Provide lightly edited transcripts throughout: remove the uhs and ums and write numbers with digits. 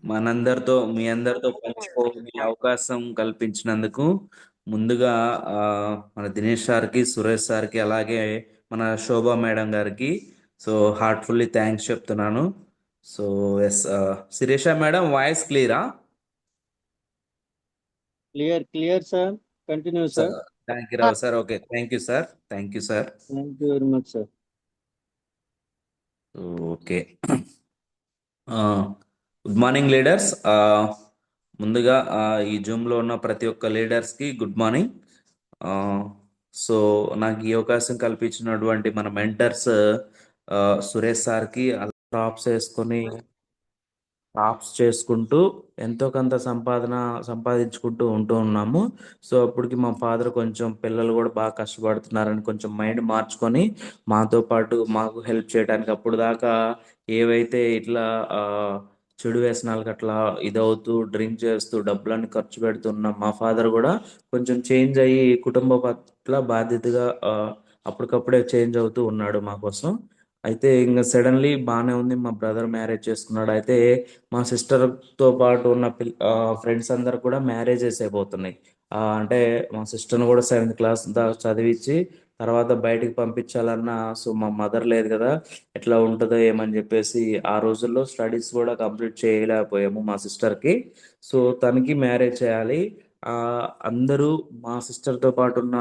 మీ అందరితో పంచుకోని అవకాశం కల్పించినందుకు ముందుగా ఆ, మన దినేష్ సార్కి, సురేష్ సార్కి, అలాగే మన శోభా మేడం గారికి సో హార్ట్ఫుల్లీ థ్యాంక్స్ చెప్తున్నాను. So yes, Sirisha madam voice క్లియరా? Clear clear sir. Continue sir. Thank you Rao sir. Okay, thank you sir. Thank you sir. Thank you very much sir. Okay. Good morning leaders. ముందుగా ఈ జూమ్లో ఉన్న ప్రతి ఒక్క లీడర్స్కి good morning. So నాకు ఈ అవకాశం కల్పించినటువంటి మన మెంటర్స్ సురేష్ సార్కి అలా డ్రాప్స్ వేసుకొని జాబ్స్ చేసుకుంటూ ఎంతో కొంత సంపాదించుకుంటూ ఉన్నాము. సో అప్పటికి మా ఫాదర్ కొంచెం పిల్లలు కూడా బాగా కష్టపడుతున్నారని కొంచెం మైండ్ మార్చుకొని మాతో పాటు మాకు హెల్ప్ చేయడానికి అప్పుడు దాకా ఏవైతే ఇట్లా ఆ, చెడు వ్యసనాలకు అట్లా ఇదవుతూ డ్రింక్ చేస్తూ డబ్బులన్నీ ఖర్చు పెడుతున్న మా ఫాదర్ కూడా కొంచెం చేంజ్ అయ్యి కుటుంబ పట్ల బాధ్యతగా అప్పటికప్పుడే చేంజ్ అవుతూ ఉన్నాడు మా కోసం. అయితే ఇంకా సడన్లీ బాగానే ఉంది, మా బ్రదర్ మ్యారేజ్ చేసుకున్నాడు. అయితే మా సిస్టర్తో పాటు ఉన్న ఫ్రెండ్స్ అందరు కూడా మ్యారేజెస్ అయిపోతున్నాయి. అంటే మా సిస్టర్ని కూడా 7th క్లాస్ దాకా చదివించి తర్వాత బయటికి పంపించాలన్నా సో మా మదర్ లేదు కదా, ఎట్లా ఉంటుందో ఏమని చెప్పేసి ఆ రోజుల్లో స్టడీస్ కూడా కంప్లీట్ చేయలేకపోయాము మా సిస్టర్కి. సో తనకి మ్యారేజ్ చేయాలి. ఆ, అందరూ మా సిస్టర్తో పాటు ఉన్న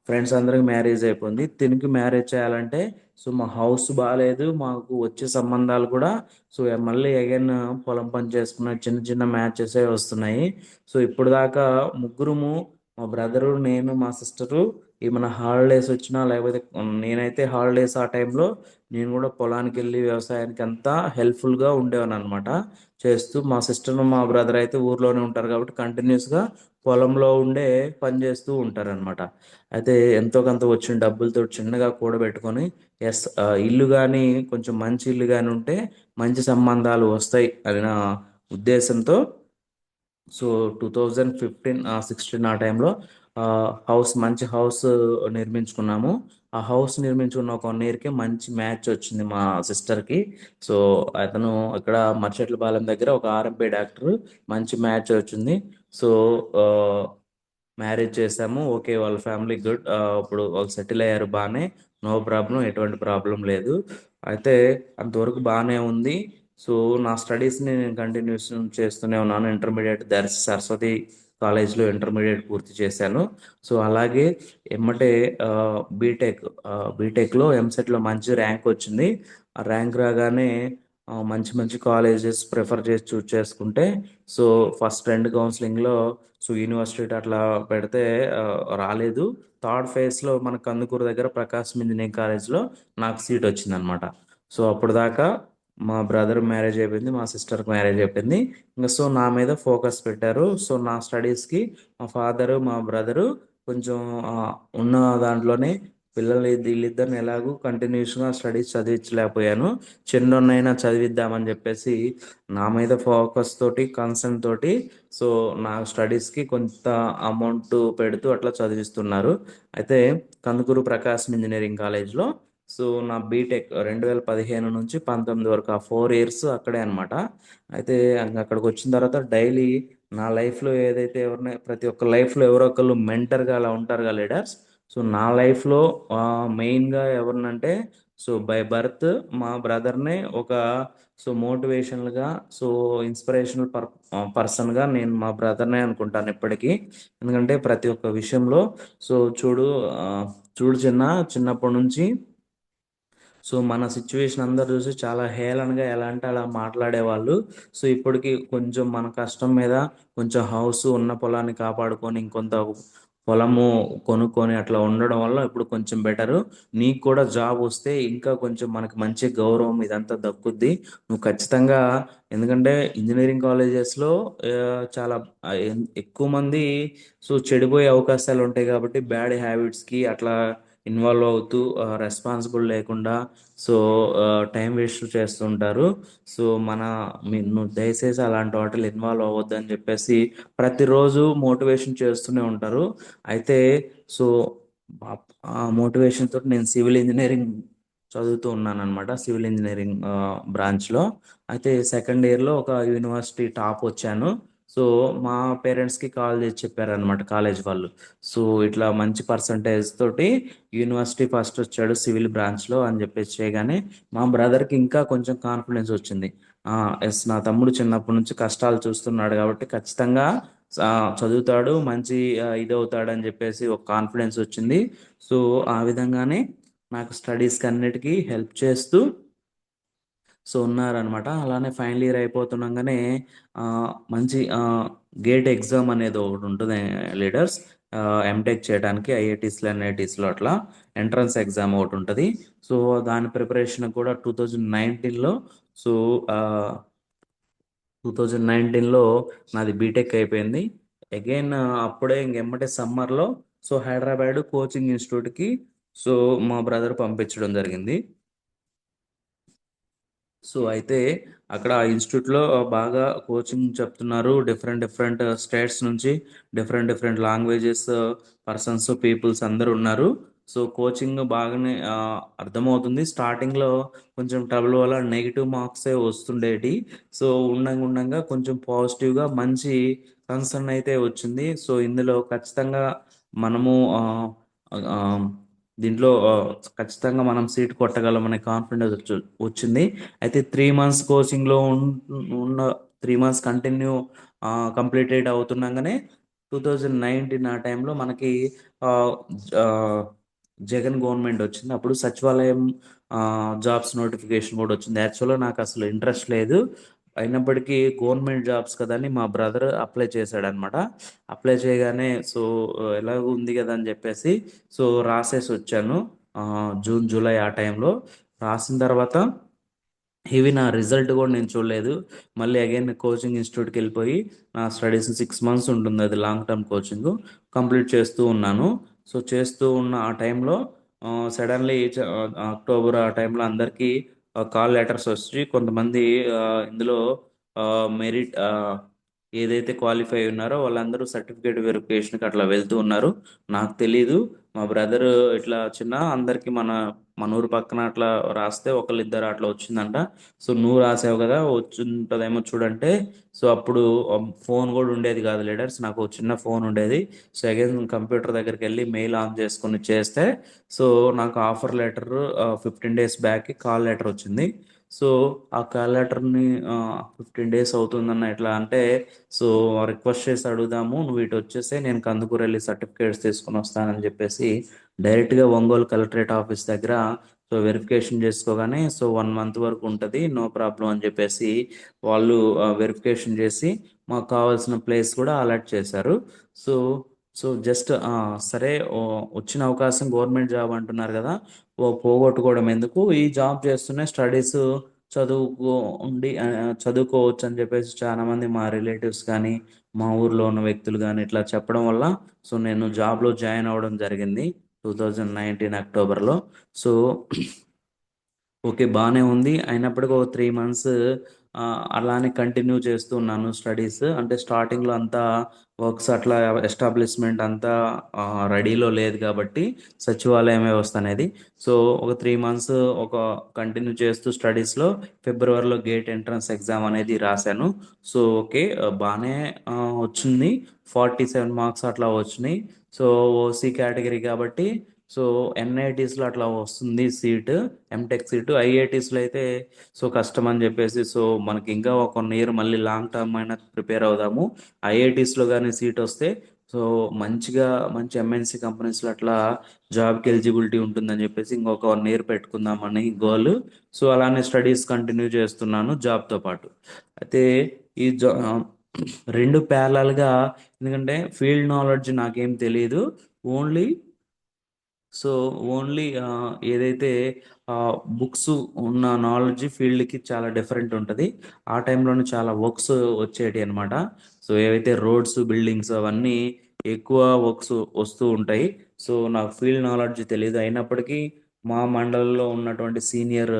ఫ్రెండ్స్ అందరికి మ్యారేజ్ అయిపోయింది. తినికి మ్యారేజ్ చేయాలంటే సో మా హౌస్ బాగాలేదు, మాకు వచ్చే సంబంధాలు కూడా సో మళ్ళీ అగైన్ పొలం పని చేసుకున్న చిన్న చిన్న మ్యాచెస్ వస్తున్నాయి. సో ఇప్పుడు దాకా ముగ్గురుము, మా బ్రదరు, నేను, మా సిస్టరు, ఏమైనా హాలిడేస్ వచ్చినా లేకపోతే నేనైతే హాలిడేస్ ఆ టైంలో నేను కూడా పొలానికి వెళ్ళి వ్యవసాయానికి అంతా హెల్ప్ఫుల్గా ఉండేవాను అనమాట. చేస్తూ మా సిస్టర్ మా బ్రదర్ అయితే ఊర్లోనే ఉంటారు కాబట్టి కంటిన్యూస్గా పొలంలో ఉండే పని చేస్తూ ఉంటారనమాట. అయితే ఎంతో కొంత వచ్చిన డబ్బులతో చిన్నగా కూడబెట్టుకొని ఎస్, ఇల్లు కానీ కొంచెం మంచి ఇల్లు కానీ ఉంటే మంచి సంబంధాలు వస్తాయి అనే నా ఉద్దేశంతో సో 2015-16 ఆ టైంలో మంచి హౌస్ నిర్మించుకున్నాము. ఆ హౌస్ నిర్మించుకున్న ఒక 1 ఇయర్కి మంచి మ్యాచ్ వచ్చింది మా సిస్టర్కి. సో అతను ఇక్కడ మర్చెట్లపాలెం దగ్గర ఒక ఆర్ఎంపీ డాక్టర్, మంచి మ్యాచ్ వచ్చింది. సో మ్యారేజ్ చేసాము. ఓకే, వాళ్ళ ఫ్యామిలీ గుడ్. ఇప్పుడు వాళ్ళు సెటిల్ అయ్యారు బాగానే, నో ప్రాబ్లం, ఎటువంటి ప్రాబ్లం లేదు. అయితే అంతవరకు బాగానే ఉంది. సో నా స్టడీస్ని నేను కంటిన్యూస్ చేస్తూనే ఉన్నాను. ఇంటర్మీడియట్ దర్శి సరస్వతి కాలేజ్లో ఇంటర్మీడియట్ పూర్తి చేశాను. సో అలాగే ఎమ్మటే బీటెక్ బీటెక్లో ఎంసెట్లో మంచి ర్యాంక్ వచ్చింది. ఆ ర్యాంక్ రాగానే మంచి మంచి కాలేజెస్ ప్రిఫర్ చేసి చూస్ చేసుకుంటే సో ఫస్ట్ 2 కౌన్సిలింగ్లో సో యూనివర్సిటీ అట్లా పెడితే ఆ, రాలేదు. థర్డ్ ఫేజ్లో మన కందుకూరు దగ్గర ప్రకాశం ఇంజనీరింగ్ కాలేజ్లో నాకు సీట్ వచ్చిందనమాట. సో అప్పుడు దాకా మా బ్రదర్ మ్యారేజ్ అయిపోయింది, మా సిస్టర్కి మ్యారేజ్ అయిపోయింది. ఇంకా సో నా మీద ఫోకస్ పెట్టారు. సో నా స్టడీస్కి మా ఫాదరు మా బ్రదరు కొంచెం ఆ, ఉన్న దాంట్లోనే వీళ్ళిద్దరిని ఎలాగూ కంటిన్యూస్గా స్టడీస్ చదివించలేకపోయాను. చిన్నోన్నైనా చదివిద్దామని చెప్పేసి నా మీద ఫోకస్ తోటి కన్సర్న్ తోటి సో నా స్టడీస్కి కొంత అమౌంట్ పెడుతూ అట్లా చదివిస్తున్నారు. అయితే కందుకూరు ప్రకాశం ఇంజనీరింగ్ కాలేజ్లో సో నా బీటెక్ 2015 నుంచి 2019 వరకు ఆ 4 ఇయర్స్ అక్కడే అనమాట. అయితే అక్కడికి వచ్చిన తర్వాత డైలీ నా లైఫ్లో ఏదైతే ప్రతి ఒక్క లైఫ్లో ఎవరో ఒకళ్ళు మెంటర్గా అలా ఉంటారుగా లీడర్స్. సో నా లైఫ్లో మెయిన్గా ఎవరినంటే సో బై బర్త్ మా బ్రదర్నే ఒక సో మోటివేషనల్గా సో ఇన్స్పిరేషనల్ పర్సన్గా నేను మా బ్రదర్నే అనుకుంటాను ఎప్పటికీ. ఎందుకంటే ప్రతి ఒక్క విషయంలో సో ఆ, చూడు చిన్నప్పటి నుంచి సో మన సిచ్యువేషన్ అందరు చూసి చాలా హేళనగా ఎలా అంటే అలా మాట్లాడేవాళ్ళు. సో ఇప్పటికి కొంచెం మన కష్టం మీద కొంచెం హౌస్ ఉన్న పొలాన్ని కాపాడుకొని ఇంకొంత పొలము కొనుక్కొని అట్లా ఉండడం వల్ల ఇప్పుడు కొంచెం బెటరు. నీకు కూడా జాబ్ వస్తే ఇంకా కొంచెం మనకి మంచి గౌరవం ఇదంతా దక్కుద్ది. నువ్వు ఖచ్చితంగా, ఎందుకంటే ఇంజనీరింగ్ కాలేజెస్లో చాలా ఎక్కువ మంది సో చెడిపోయే అవకాశాలు ఉంటాయి కాబట్టి బ్యాడ్ హ్యాబిట్స్కి అట్లా ఇన్వాల్వ్ అవుతూ రెస్పాన్సిబుల్ లేకుండా సో టైం వేస్ట్ చేస్తుంటారు. సో నువ్వు దయచేసి అలాంటి వాటిలో ఇన్వాల్వ్ అవ్వద్దు అని చెప్పేసి ప్రతిరోజు మోటివేషన్ చేస్తూనే ఉంటారు. అయితే సో ఆ మోటివేషన్ తోటి నేను సివిల్ ఇంజనీరింగ్ చదువుతూ ఉన్నాను అనమాట, సివిల్ ఇంజనీరింగ్ బ్రాంచ్లో. అయితే సెకండ్ ఇయర్లో ఒక యూనివర్సిటీ టాప్ వచ్చాను. సో మా పేరెంట్స్కి కాల్ చేసి చెప్పారనమాట కాలేజ్ వాళ్ళు. సో ఇట్లా మంచి పర్సంటేజ్ తోటి యూనివర్సిటీ ఫస్ట్ వచ్చాడు సివిల్ బ్రాంచ్లో అని చెప్పేసి చేయగానే మా బ్రదర్కి ఇంకా కొంచెం కాన్ఫిడెన్స్ వచ్చింది. ఎస్, నా తమ్ముడు చిన్నప్పటి నుంచి కష్టాలు చూస్తున్నాడు కాబట్టి ఖచ్చితంగా ఆ, చదువుతాడు, మంచి ఇది అవుతాడు అని చెప్పేసి ఒక కాన్ఫిడెన్స్ వచ్చింది. సో ఆ విధంగానే నాకు స్టడీస్కి అన్నిటికీ హెల్ప్ చేస్తూ సో ఉన్నారనమాట. అలానే ఫైనల్ ఇయర్ అయిపోతుండగానే ఆ, మంచి గేట్ ఎగ్జామ్ అనేది ఒకటి ఉంటుంది లీడర్స్, ఎంటెక్ చేయడానికి ఐఐటీస్లో ఎన్ఐటీస్లో అట్లా ఎంట్రన్స్ ఎగ్జామ్ ఒకటి ఉంటుంది. సో దాని ప్రిపరేషన్ కూడా 2019లో. సో 2019లో నాది బీటెక్ అయిపోయింది. అగైన్ అప్పుడే ఇంకెమ్మటే సమ్మర్లో సో హైదరాబాద్ కోచింగ్ ఇన్స్టిట్యూట్కి సో మా బ్రదర్ పంపించడం జరిగింది. సో అయితే అక్కడ ఆ ఇన్స్టిట్యూట్లో బాగా కోచింగ్ చెప్తున్నారు. డిఫరెంట్ డిఫరెంట్ స్టేట్స్ నుంచి different different languages persons peoples అందరూ ఉన్నారు. సో కోచింగ్ బాగానే అర్థమవుతుంది. స్టార్టింగ్లో కొంచెం ట్రబుల్ వల్ల నెగిటివ్ మార్క్సే వస్తుండేటి. సో ఉండంగా ఉండంగా కొంచెం పాజిటివ్గా మంచి కన్సర్న్ అయితే వచ్చింది. సో ఇందులో ఖచ్చితంగా మనము ఆ, దీంట్లో ఖచ్చితంగా మనం సీట్ కొట్టగలమనే కాన్ఫిడెన్స్ వచ్చింది. అయితే 3 మంత్స్ కోచింగ్లో ఉన్న 3 మంత్స్ కంటిన్యూ కంప్లీటెడ్ అవుతున్నాగానే 2019 ఆ టైంలో మనకి ఆ, ఆ, జగన్ గవర్నమెంట్ వచ్చింది. అప్పుడు సచివాలయం జాబ్స్ నోటిఫికేషన్ కూడా వచ్చింది. యాక్చువల్గా నాకు అసలు ఇంట్రెస్ట్ లేదు, అయినప్పటికీ గవర్నమెంట్ జాబ్స్ కదా అని మా బ్రదర్ అప్లై చేశాడనమాట. అప్లై చేయగానే సో ఎలాగో ఉంది కదా అని చెప్పేసి సో రాసేసి వచ్చాను. ఆ, జూన్ జూలై ఆ టైంలో రాసిన తర్వాత ఇవి నా రిజల్ట్ కూడా నేను చూడలేదు. మళ్ళీ అగైన్ కోచింగ్ ఇన్స్టిట్యూట్కి వెళ్ళిపోయి నా స్టడీస్ 6 మంత్స్ ఉంటుంది, అది లాంగ్ టర్మ్ కోచింగ్ కంప్లీట్ చేస్తూ ఉన్నాను. సో చేస్తూ ఉన్న ఆ టైంలో సడన్లీ అక్టోబర్ ఆ టైంలో అందరికీ కాల్ లెటర్స్ వచ్చి కొంతమంది ఆ, ఇందులో మెరిట్ ఏదైతే క్వాలిఫై ఉన్నారో వాళ్ళందరూ సర్టిఫికేట్ వెరిఫికేషన్కి అట్లా వెళ్తూ ఉన్నారు. నాకు తెలీదు. మా బ్రదర్ ఇట్లా చిన్న అందరికి మన ఊరు పక్కన అట్లా రాస్తే ఒకళ్ళిద్దరు అట్లా వచ్చిందంట. సో నువ్వు రాసావు కదా వచ్చి ఉంటుందేమో చూడంటే సో అప్పుడు ఫోన్ కూడా ఉండేది కాదు లీడర్స్, నాకు ఒక చిన్న ఫోన్ ఉండేది. సో అగైన్ కంప్యూటర్ దగ్గరికి వెళ్ళి మెయిల్ ఆన్ చేసుకుని చేస్తే సో నాకు offer letter 15 days back call letter వచ్చింది. సో ఆ కాల్ లెటర్ని 15 డేస్ అవుతుందన్న ఎట్లా అంటే సో రిక్వెస్ట్ చేసి అడుగుదాము, నువ్వు ఇటు వచ్చేస్తే నేను కందుకూరు వెళ్ళి సర్టిఫికేట్స్ తీసుకుని వస్తానని చెప్పేసి డైరెక్ట్గా ఒంగోలు కలెక్టరేట్ ఆఫీస్ దగ్గర సో వెరిఫికేషన్ చేసుకోగానే సో 1 మంత్ వరకు ఉంటుంది, నో ప్రాబ్లం అని చెప్పేసి వాళ్ళు వెరిఫికేషన్ చేసి మాకు కావాల్సిన ప్లేస్ కూడా అలాట్ చేశారు. సో సో జస్ట్ సరే వచ్చిన అవకాశం గవర్నమెంట్ జాబ్ అంటున్నారు కదా, పోగొట్టుకోవడం ఎందుకు, ఈ జాబ్ చేస్తూనే స్టడీస్ చదువుకోవచ్చు అని చెప్పేసి చాలామంది మా రిలేటివ్స్ కానీ మా ఊర్లో ఉన్న వ్యక్తులు కానీ ఇట్లా చెప్పడం వల్ల సో నేను జాబ్లో జాయిన్ అవ్వడం జరిగింది 2019 అక్టోబర్లో. సో ఓకే, బాగానే ఉంది. అయినప్పటికీ ఒక 3 మంత్స్ అలానే కంటిన్యూ చేస్తూ ఉన్నాను స్టడీస్. అంటే స్టార్టింగ్లో అంతా వర్క్స్ అట్లా ఎస్టాబ్లిష్మెంట్ అంతా రెడీలో లేదు కాబట్టి సచివాలయం వ్యవస్థ అనేది. సో ఒక 3 మంత్స్ ఒక కంటిన్యూ చేస్తూ స్టడీస్లో ఫిబ్రవరిలో గేట్ ఎంట్రన్స్ ఎగ్జామ్ అనేది రాశాను. సో ఓకే, బాగానే వచ్చింది. 47 మార్క్స్ అట్లా వచ్చినాయి. సో ఓసీ కేటగిరీ కాబట్టి సో ఎన్ఐటీస్లో అట్లా వస్తుంది సీట్, ఎంటెక్ సీటు. ఐఐటీస్లో అయితే సో కష్టం అని చెప్పేసి సో మనకి ఇంకా ఒక 1 ఇయర్ మళ్ళీ లాంగ్ టర్మ్ అయినా ప్రిపేర్ అవుదాము. ఐఐటీస్లో కానీ సీట్ వస్తే సో మంచిగా మంచి ఎంఎన్సి కంపెనీస్లో అట్లా జాబ్కి ఎలిజిబిలిటీ ఉంటుందని చెప్పేసి ఇంకొక 1 ఇయర్ పెట్టుకుందామని గోల్. సో అలానే స్టడీస్ కంటిన్యూ చేస్తున్నాను జాబ్తో పాటు. అయితే ఈ రెండు ప్యారలల్గా, ఎందుకంటే ఫీల్డ్ నాలెడ్జ్ నాకేం తెలియదు. ఓన్లీ సో ఓన్లీ ఏదైతే బుక్స్ ఉన్న నాలెడ్జ్ ఫీల్డ్కి చాలా డిఫరెంట్ ఉంటుంది. ఆ టైంలోనే చాలా వర్క్స్ వచ్చేటి అనమాట. సో ఏవైతే రోడ్స్ బిల్డింగ్స్ అవన్నీ ఎక్కువ వర్క్స్ వస్తూ ఉంటాయి. సో నాకు ఫీల్డ్ నాలెడ్జ్ తెలియదు, అయినప్పటికీ మా మండలంలో ఉన్నటువంటి సీనియర్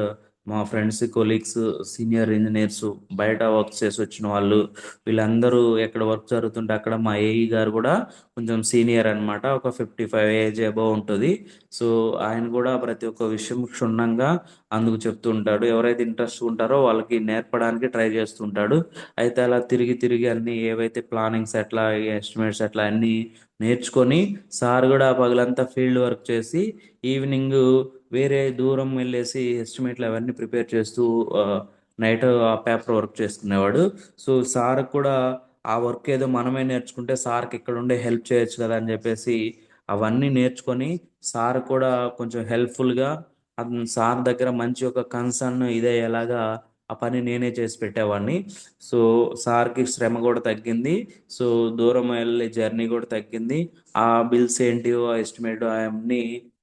మా ఫ్రెండ్స్ కొలీగ్స్ సీనియర్ ఇంజనీర్స్ బయట వర్క్ చేసి వచ్చిన వాళ్ళు వీళ్ళందరూ ఎక్కడ వర్క్ జరుగుతుంటే అక్కడ మా ఏఈ గారు కూడా కొంచెం సీనియర్ అన్నమాట, ఒక 55 ఏజ్ అబవ్ ఉంటుంది. సో ఆయన కూడా ప్రతి ఒక్క విషయం క్షుణ్ణంగా అందుకు చెప్తూ ఉంటాడు. ఎవరైతే ఇంట్రెస్ట్ ఉంటారో వాళ్ళకి నేర్పడానికి ట్రై చేస్తుంటాడు. అయితే అలా తిరిగి తిరిగి అన్ని ఏవైతే ప్లానింగ్స్ ఎట్లా, ఎస్టిమేట్స్ ఎట్లా అన్ని నేర్చుకొని సార్ కూడా పగలంతా ఫీల్డ్ వర్క్ చేసి ఈవినింగ్ వేరే దూరం వెళ్ళేసి ఎస్టిమేట్లు అవన్నీ ప్రిపేర్ చేస్తూ నైట్ ఆ పేపర్ వర్క్ చేసుకునేవాడు. సో సార్ కూడా ఆ వర్క్ ఏదో మనమే నేర్చుకుంటే సార్కి ఇక్కడ ఉండే హెల్ప్ చేయొచ్చు కదా అని చెప్పేసి అవన్నీ నేర్చుకొని సార్ కూడా కొంచెం హెల్ప్ఫుల్గా అతను సార్ దగ్గర మంచి ఒక కన్సర్న్ ఇదే ఎలాగా ఆ పని నేనే చేసి పెట్టేవాడిని. సో సార్కి శ్రమ కూడా తగ్గింది. సో దూరం వెళ్ళే జర్నీ కూడా తగ్గింది. ఆ బిల్స్ ఏంటి, ఆ ఎస్టిమేట్ అవన్నీ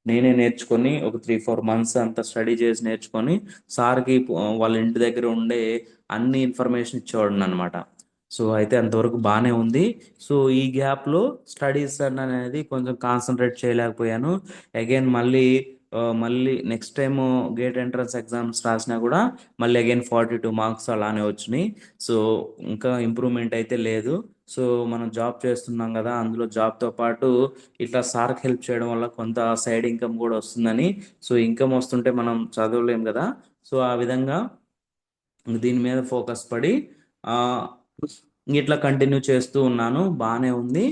నేనే నేర్చుకొని ఒక 3-4 మంత్స్ అంతా స్టడీ చేసి నేర్చుకొని సార్కి వాళ్ళ ఇంటి దగ్గర ఉండే అన్ని ఇన్ఫర్మేషన్ ఇచ్చేవాడు అనమాట. సో అయితే అంతవరకు బాగానే ఉంది. సో ఈ గ్యాప్లో స్టడీస్ అనేది కొంచెం కాన్సన్ట్రేట్ చేయలేకపోయాను. అగైన్ మళ్ళీ next time gate entrance exams రాసినా కూడా మళ్ళీ అగైన్ 42 మార్క్స్ అలానే వచ్చినాయి. సో ఇంకా ఇంప్రూవ్మెంట్ అయితే లేదు. సో మనం జాబ్ చేస్తున్నాం కదా, అందులో జాబ్తో పాటు ఇట్లా సార్కి హెల్ప్ చేయడం వల్ల కొంత సైడ్ ఇన్కమ్ కూడా వస్తుందని. సో ఇన్కమ్ వస్తుంటే మనం చదవలేం కదా. సో ఆ విధంగా దీని మీద ఫోకస్ పడి ఆ, ఇట్లా కంటిన్యూ చేస్తూ ఉన్నాను. బాగానే ఉంది.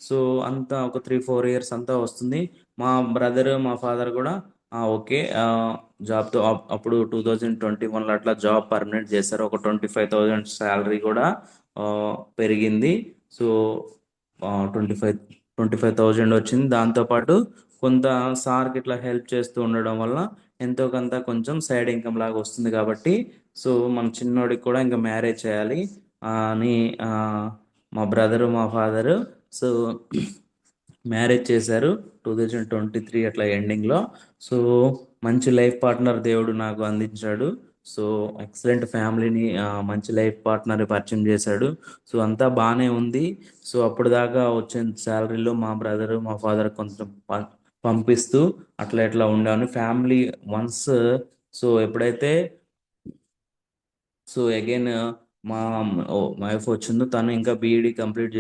సో అంతా ఒక 3-4 ఇయర్స్ అంతా వస్తుంది. మా బ్రదర్ మా ఫాదర్ కూడా ఓకే జాబ్తో అప్పుడు 2021లో అట్లా జాబ్ పర్మనెంట్ చేశారు. ఒక 25,000 శాలరీ కూడా ఆ, పెరిగింది. సో 25,000 వచ్చింది. దాంతోపాటు కొంత సార్కి ఇట్లా హెల్ప్ చేస్తూ ఉండడం వల్ల ఎంతో కొంత కొంచెం సైడ్ ఇన్కమ్ లాగా వస్తుంది కాబట్టి సో మన చిన్నోడికి కూడా ఇంకా మ్యారేజ్ చేయాలి అని మా బ్రదరు మా ఫాదరు సో మ్యారేజ్ చేశారు 2023 అట్లా ఎండింగ్లో. సో మంచి లైఫ్ పార్ట్నర్ దేవుడు నాకు అందించాడు. సో ఎక్సలెంట్ ఫ్యామిలీని మంచి లైఫ్ పార్ట్నర్ పరిచయం చేశాడు. సో అంతా బాగానే ఉంది. సో అప్పుడు దాకా వచ్చిన శాలరీలో మా బ్రదరు మా ఫాదర్ కొంచెం పంపిస్తూ అట్లా ఇట్లా ఉండాను ఫ్యామిలీ వన్స్. సో ఎప్పుడైతే సో అగైన్ మా వైఫ్ వచ్చిందో తను ఇంకా బీఈడి కంప్లీట్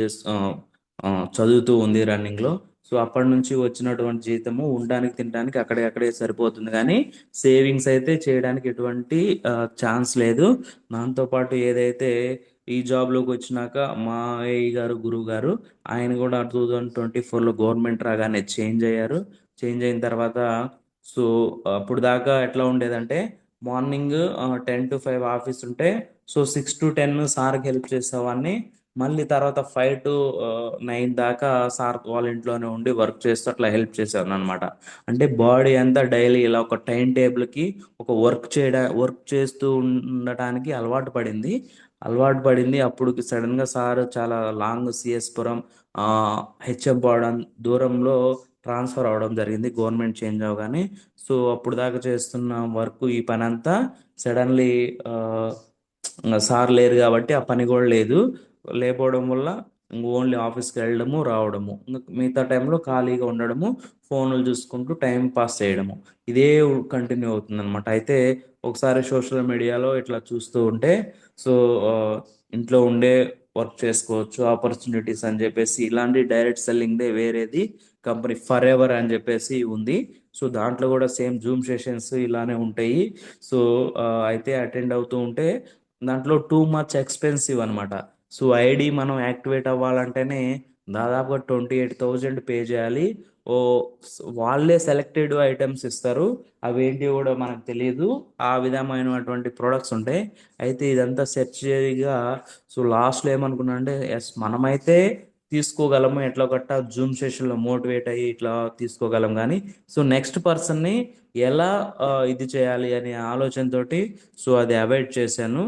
చదువుతూ ఉంది రన్నింగ్లో. సో అప్పటి నుంచి వచ్చినటువంటి జీతము ఉండడానికి తినడానికి అక్కడే సరిపోతుంది కానీ సేవింగ్స్ అయితే చేయడానికి ఎటువంటి ఛాన్స్ లేదు. దాంతోపాటు ఏదైతే ఈ జాబ్లోకి వచ్చినాక మా ఏఈ గారు గురువు గారు ఆయన కూడా 2024లో గవర్నమెంట్ రాగానే చేంజ్ అయ్యారు. చేంజ్ అయిన తర్వాత సో అప్పుడు దాకా ఎట్లా ఉండేదంటే మార్నింగ్ 10 to 5 ఆఫీస్ ఉంటే సో 6 to 10 సార్కి హెల్ప్ చేసేవాడిని. మళ్ళీ తర్వాత 5 to 9 దాకా సార్ వాళ్ళ ఇంట్లోనే ఉండి వర్క్ చేస్తూ అట్లా హెల్ప్ చేసేవాడిని అనమాట. అంటే బాడీ అంతా డైలీ ఇలా ఒక టైం టేబుల్కి ఒక వర్క్ చేస్తూ ఉండటానికి అలవాటు పడింది. అప్పుడు సడన్గా సార్ చాలా లాంగ్ సిఎస్పురం హెచ్ఎంపాడు దూరంలో ట్రాన్స్ఫర్ అవడం జరిగింది గవర్నమెంట్ చేంజ్ అవగానే. సో అప్పుడు దాకా చేస్తున్న వర్క్ ఈ పని అంతా సడన్లీ సార్ లేరు కాబట్టి ఆ పని కూడా లేదు. లేకపోవడం వల్ల ఓన్లీ ఆఫీస్కి వెళ్ళడము రావడము, ఇంకా మిగతా టైంలో ఖాళీగా ఉండడము, ఫోన్లు చూసుకుంటూ టైం పాస్ చేయడము ఇదే కంటిన్యూ అవుతుంది అనమాట. అయితే ఒకసారి సోషల్ మీడియాలో ఇట్లా చూస్తూ ఉంటే సో ఆ, ఇంట్లో ఉండే వర్క్ చేసుకోవచ్చు ఆపర్చునిటీస్ అని చెప్పేసి ఇలాంటి డైరెక్ట్ సెల్లింగ్దే వేరేది కంపెనీ ఫర్ ఎవర్ అని చెప్పేసి ఉంది. సో దాంట్లో కూడా సేమ్ జూమ్ సెషన్స్ ఇలానే ఉంటాయి. సో అయితే అటెండ్ అవుతూ ఉంటే దాంట్లో టూ మచ్ ఎక్స్పెన్సివ్ అనమాట. సో ఐడి మనం యాక్టివేట్ అవ్వాలంటేనే దాదాపుగా 28,000 పే చేయాలి. ఓ వాళ్ళే సెలెక్టెడ్ ఐటమ్స్ ఇస్తారు, అవేంటి కూడా మనకు తెలియదు. ఆ విధమైనటువంటి ప్రొడక్ట్స్ ఉంటాయి. అయితే ఇదంతా సెర్చ్ చేయగా సో లాస్ట్లో ఏమనుకున్నా అంటే ఎస్ మనమైతే తీసుకోగలము ఎట్లా గట్టా జూమ్ సెషన్లో మోటివేట్ అయ్యి ఇట్లా తీసుకోగలం కానీ సో నెక్స్ట్ పర్సన్ని ఎలా ఇది చేయాలి అనే ఆలోచనతోటి సో అది అవాయిడ్ చేశాను.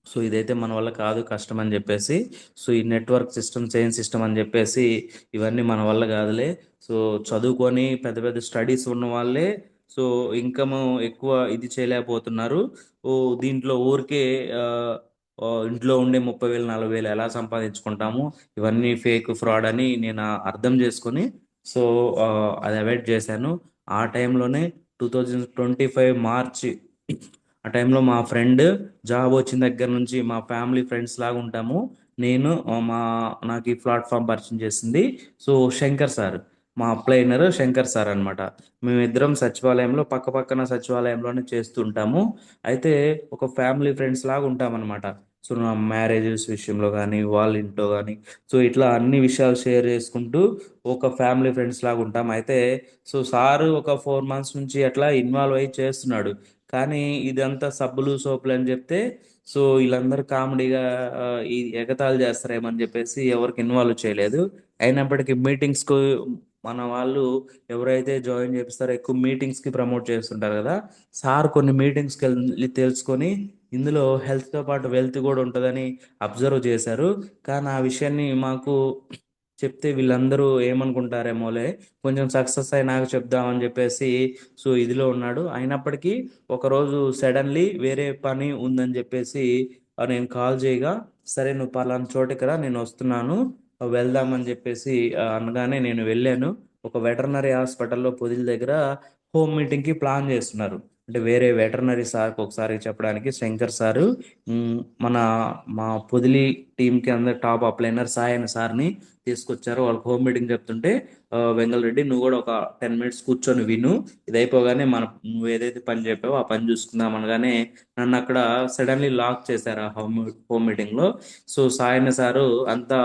సో ఇదైతే మన వల్ల కాదు, కష్టం అని చెప్పేసి సో ఈ నెట్వర్క్ సిస్టమ్ చైన్ సిస్టమ్ అని చెప్పేసి ఇవన్నీ మన వల్ల కాదులే. సో చదువుకొని పెద్ద పెద్ద స్టడీస్ ఉన్న వాళ్ళే సో ఇన్కమ్ ఎక్కువ ఇది చేయలేకపోతున్నారు. ఓ దీంట్లో ఊరికే ఆ, ఇంట్లో ఉండే 30,000 40,000 ఎలా సంపాదించుకుంటాము, ఇవన్నీ ఫేక్ ఫ్రాడ్ అని నేను అర్థం చేసుకొని సో అది అవాయిడ్ చేశాను. ఆ టైంలోనే 2025 మార్చి ఆ టైంలో మా ఫ్రెండ్ జాబ్ వచ్చిన దగ్గర నుంచి మా ఫ్యామిలీ ఫ్రెండ్స్ లాగా ఉంటాము. నేను నాకు ఈ ప్లాట్ఫామ్ పరిచయం చేసింది సో శంకర్ సార్, మా అప్లైనర్ శంకర్ సార్ అనమాట. మేమిద్దరం సచివాలయంలో పక్క పక్కన సచివాలయంలోనే చేస్తుంటాము. అయితే ఒక ఫ్యామిలీ ఫ్రెండ్స్ లాగా ఉంటామన్నమాట. సో నా మ్యారేజెస్ విషయంలో కానీ వాళ్ళ ఇంట్లో కానీ సో ఇట్లా అన్ని విషయాలు షేర్ చేసుకుంటూ ఒక ఫ్యామిలీ ఫ్రెండ్స్ లాగా ఉంటాం. అయితే సో సారు ఒక 4 మంత్స్ నుంచి అట్లా ఇన్వాల్వ్ అయ్యి చేస్తున్నాడు. కానీ ఇదంతా సబ్బులు సోపులు అని చెప్తే సో వీళ్ళందరూ కామెడీగా ఈ ఎగతాళి చేస్తారేమని చెప్పేసి ఎవరికి ఇన్వాల్వ్ చేయలేదు. అయినప్పటికీ మీటింగ్స్కు మన వాళ్ళు ఎవరైతే జాయిన్ చేపిస్తారో ఎక్కువ మీటింగ్స్కి ప్రమోట్ చేస్తుంటారు కదా. సార్ కొన్ని మీటింగ్స్కి వెళ్ళి తెలుసుకొని ఇందులో హెల్త్తో పాటు వెల్త్ కూడా ఉంటుందని అబ్జర్వ్ చేశారు. కానీ ఆ విషయాన్ని మాకు చెప్తే వీళ్ళందరూ ఏమనుకుంటారేమోలే, కొంచెం సక్సెస్ అయి నాకు చెప్దామని చెప్పేసి సో ఇదిలో ఉన్నాడు. అయినప్పటికీ ఒకరోజు సడన్లీ వేరే పని ఉందని చెప్పేసి నేను కాల్ చేయగా, సరే నువ్వు పలానా చోటికి రా నేను వస్తున్నాను వెళ్దామని చెప్పేసి అనగానే నేను వెళ్ళాను. ఒక వెటర్నరీ హాస్పిటల్లో పొదిల దగ్గర హోమ్ మీటింగ్కి ప్లాన్ చేస్తున్నారు. అంటే వేరే వెటర్నరీ సార్కి ఒకసారి చెప్పడానికి శంకర్ సారు మన మా పొదిలి టీంకి అందరు టాప్ అప్లైనర్ సాయి అనే సార్ని తీసుకొచ్చారు. వాళ్ళకి హోమ్ మీటింగ్ చెప్తుంటే వెంగళ రెడ్డి నువ్వు కూడా ఒక 10 మినిట్స్ కూర్చొని విను, ఇది అయిపోగానే నువ్వు ఏదైతే పని చెప్పావో ఆ పని చూసుకుందాం అనగానే నన్ను అక్కడ సడన్లీ లాక్ చేశారు ఆ హోమ్ మీటింగ్ లో. సో సాయన్న సారు అంతా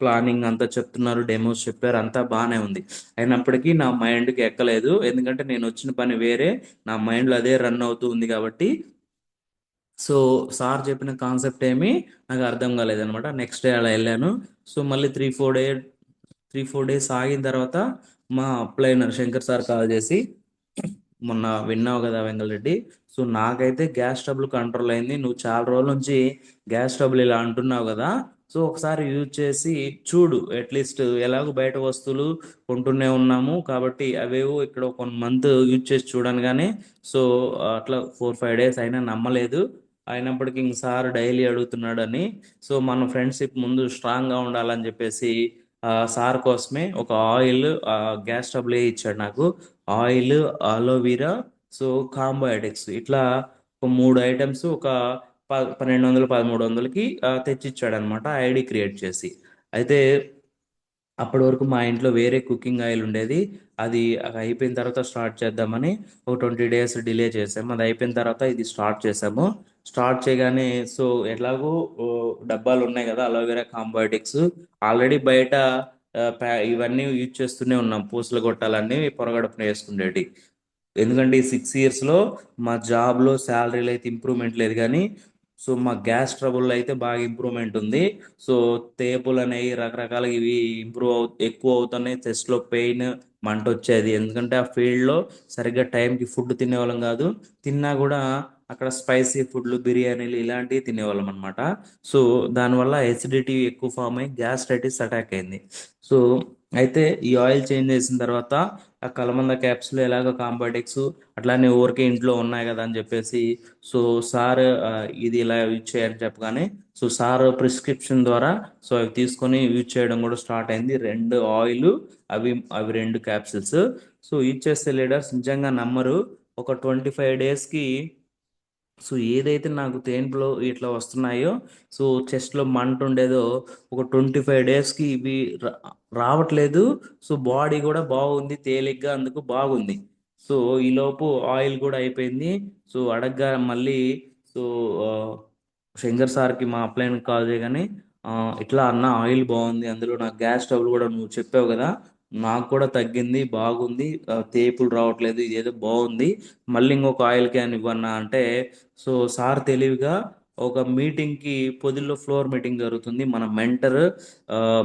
ప్లానింగ్ అంతా చెప్తున్నారు, డెమోస్ చెప్పారు, అంతా బాగానే ఉంది. అయినప్పటికీ నా మైండ్కి ఎక్కలేదు, ఎందుకంటే నేను వచ్చిన పని వేరే, నా మైండ్లో అదే రన్ అవుతూ ఉంది కాబట్టి. సో సార్ చెప్పిన కాన్సెప్ట్ ఏమి నాకు అర్థం కాలేదనమాట. నెక్స్ట్ డే అలా వెళ్ళాను. సో మళ్ళీ 3-4 డేస్ ఆగిన తర్వాత మా అప్లైనర్ శంకర్ సార్ కాల్ చేసి, మొన్న విన్నావు కదా వెంగళరెడ్డి, సో నాకైతే గ్యాస్ ట్రబుల్ కంట్రోల్ అయింది, నువ్వు చాలా రోజుల నుంచి గ్యాస్ ట్రబుల్ ఇలా అంటున్నావు కదా, సో ఒకసారి యూజ్ చేసి చూడు, అట్లీస్ట్ ఎలాగో బయట వస్తువులు కొంటూనే ఉన్నాము కాబట్టి అవేవో ఇక్కడ 1 మంత్ యూజ్ చేసి చూడనుగానే సో అట్లా 4-5 డేస్ అయినా నమ్మలేదు. అయినప్పటికీ ఇంక సార్ డైలీ అడుగుతున్నాడని సో మన ఫ్రెండ్షిప్ ముందు స్ట్రాంగ్గా ఉండాలని చెప్పేసి సార్ కోసమే ఒక ఆయిల్ గ్యాస్ ట్రబుల్ ఇచ్చాడు నాకు. ఆయిల్, అలోవీరా, సో కాంబోయాటిక్స్, ఇట్లా ఒక 3 ఐటమ్స్ ఒక 1200 1300కి తెచ్చిచ్చాడు అనమాట ఐడి క్రియేట్ చేసి. అయితే అప్పటి వరకు మా ఇంట్లో వేరే కుకింగ్ ఆయిల్ ఉండేది, అది అయిపోయిన తర్వాత స్టార్ట్ చేద్దామని ఒక 20 డేస్ డిలే చేసాము. అది అయిపోయిన తర్వాత ఇది స్టార్ట్ చేసాము. స్టార్ట్ చేయగానే సో ఎట్లాగో ఓ, డబ్బాలు ఉన్నాయి కదా అలోవెరా కాంబోటిక్స్, ఆల్రెడీ బయట ఇవన్నీ యూజ్ చేస్తూనే ఉన్నాం, పూసలు కొట్టాలన్నీ పొరగడుపున వేసుకునేటి. ఎందుకంటే ఈ 6 ఇయర్స్లో మా జాబ్లో శాలరీలు అయితే ఇంప్రూవ్మెంట్ లేదు కానీ సో మా గ్యాస్ ట్రబుల్ అయితే బాగా ఇంప్రూవ్మెంట్ ఉంది. సో తేపులు అనేవి రకరకాలుగా ఇవి ఎక్కువ అవుతున్నాయి, చెస్ట్లో పెయిన్, మంట వచ్చేది. ఎందుకంటే ఆ ఫీల్డ్లో సరిగ్గా టైంకి ఫుడ్ తినేవాళ్ళం కాదు, తిన్నా కూడా అక్కడ స్పైసీ ఫుడ్లు బిర్యానీలు ఇలాంటివి తినేవాళ్ళం అనమాట. సో దానివల్ల ఎసిడిటీ ఎక్కువ ఫామ్ అయ్యి గ్యాస్ట్రైటిస్ అటాక్ అయింది. సో అయితే ఈ ఆయిల్ చేంజ్ చేసిన తర్వాత ఆ కలమంద క్యాప్సులు ఎలాగో కాంబోటిక్స్ అట్లానే ఊరికే ఇంట్లో ఉన్నాయి కదా అని చెప్పేసి సో సార్ ఇది ఇలా యూజ్ చేయని చెప్పగానే సో సార్ ప్రిస్క్రిప్షన్ ద్వారా సో అవి తీసుకొని యూజ్ చేయడం కూడా స్టార్ట్ అయింది. 2 ఆయిల్, అవి అవి 2 క్యాప్సిల్స్. సో యూజ్ చేస్తే లీడర్స్ నిజంగా నమ్మరు, ఒక 25 డేస్కి సో ఏదైతే నాకు తేన్పులో ఇట్లా వస్తున్నాయో సో చెస్ట్లో మంట ఉండేదో ఒక 25 డేస్కి ఇవి రావట్లేదు. సో బాడీ కూడా బాగుంది, తేలిగ్గా, అందుకు బాగుంది. సో ఈలోపు ఆయిల్ కూడా అయిపోయింది. సో అడగ్గా మళ్ళీ సో ఆ, శంకర్ సార్కి మా అప్లైన్ కాల్ చేయగానే ఆ, ఇట్లా అన్న ఆయిల్ బాగుంది, అందులో నాకు గ్యాస్ ట్రబుల్ కూడా నువ్వు చెప్పావు కదా, నాకు కూడా తగ్గింది, బాగుంది, తేపులు రావట్లేదు, ఇదేదో బాగుంది, మళ్ళీ ఇంకొక ఆయిల్ క్యాన్ ఇవ్వన్నా అంటే సో సార్ తెలివిగా ఒక మీటింగ్కి పొదిల్లో ఫ్లోర్ మీటింగ్ జరుగుతుంది, మన మెంటర్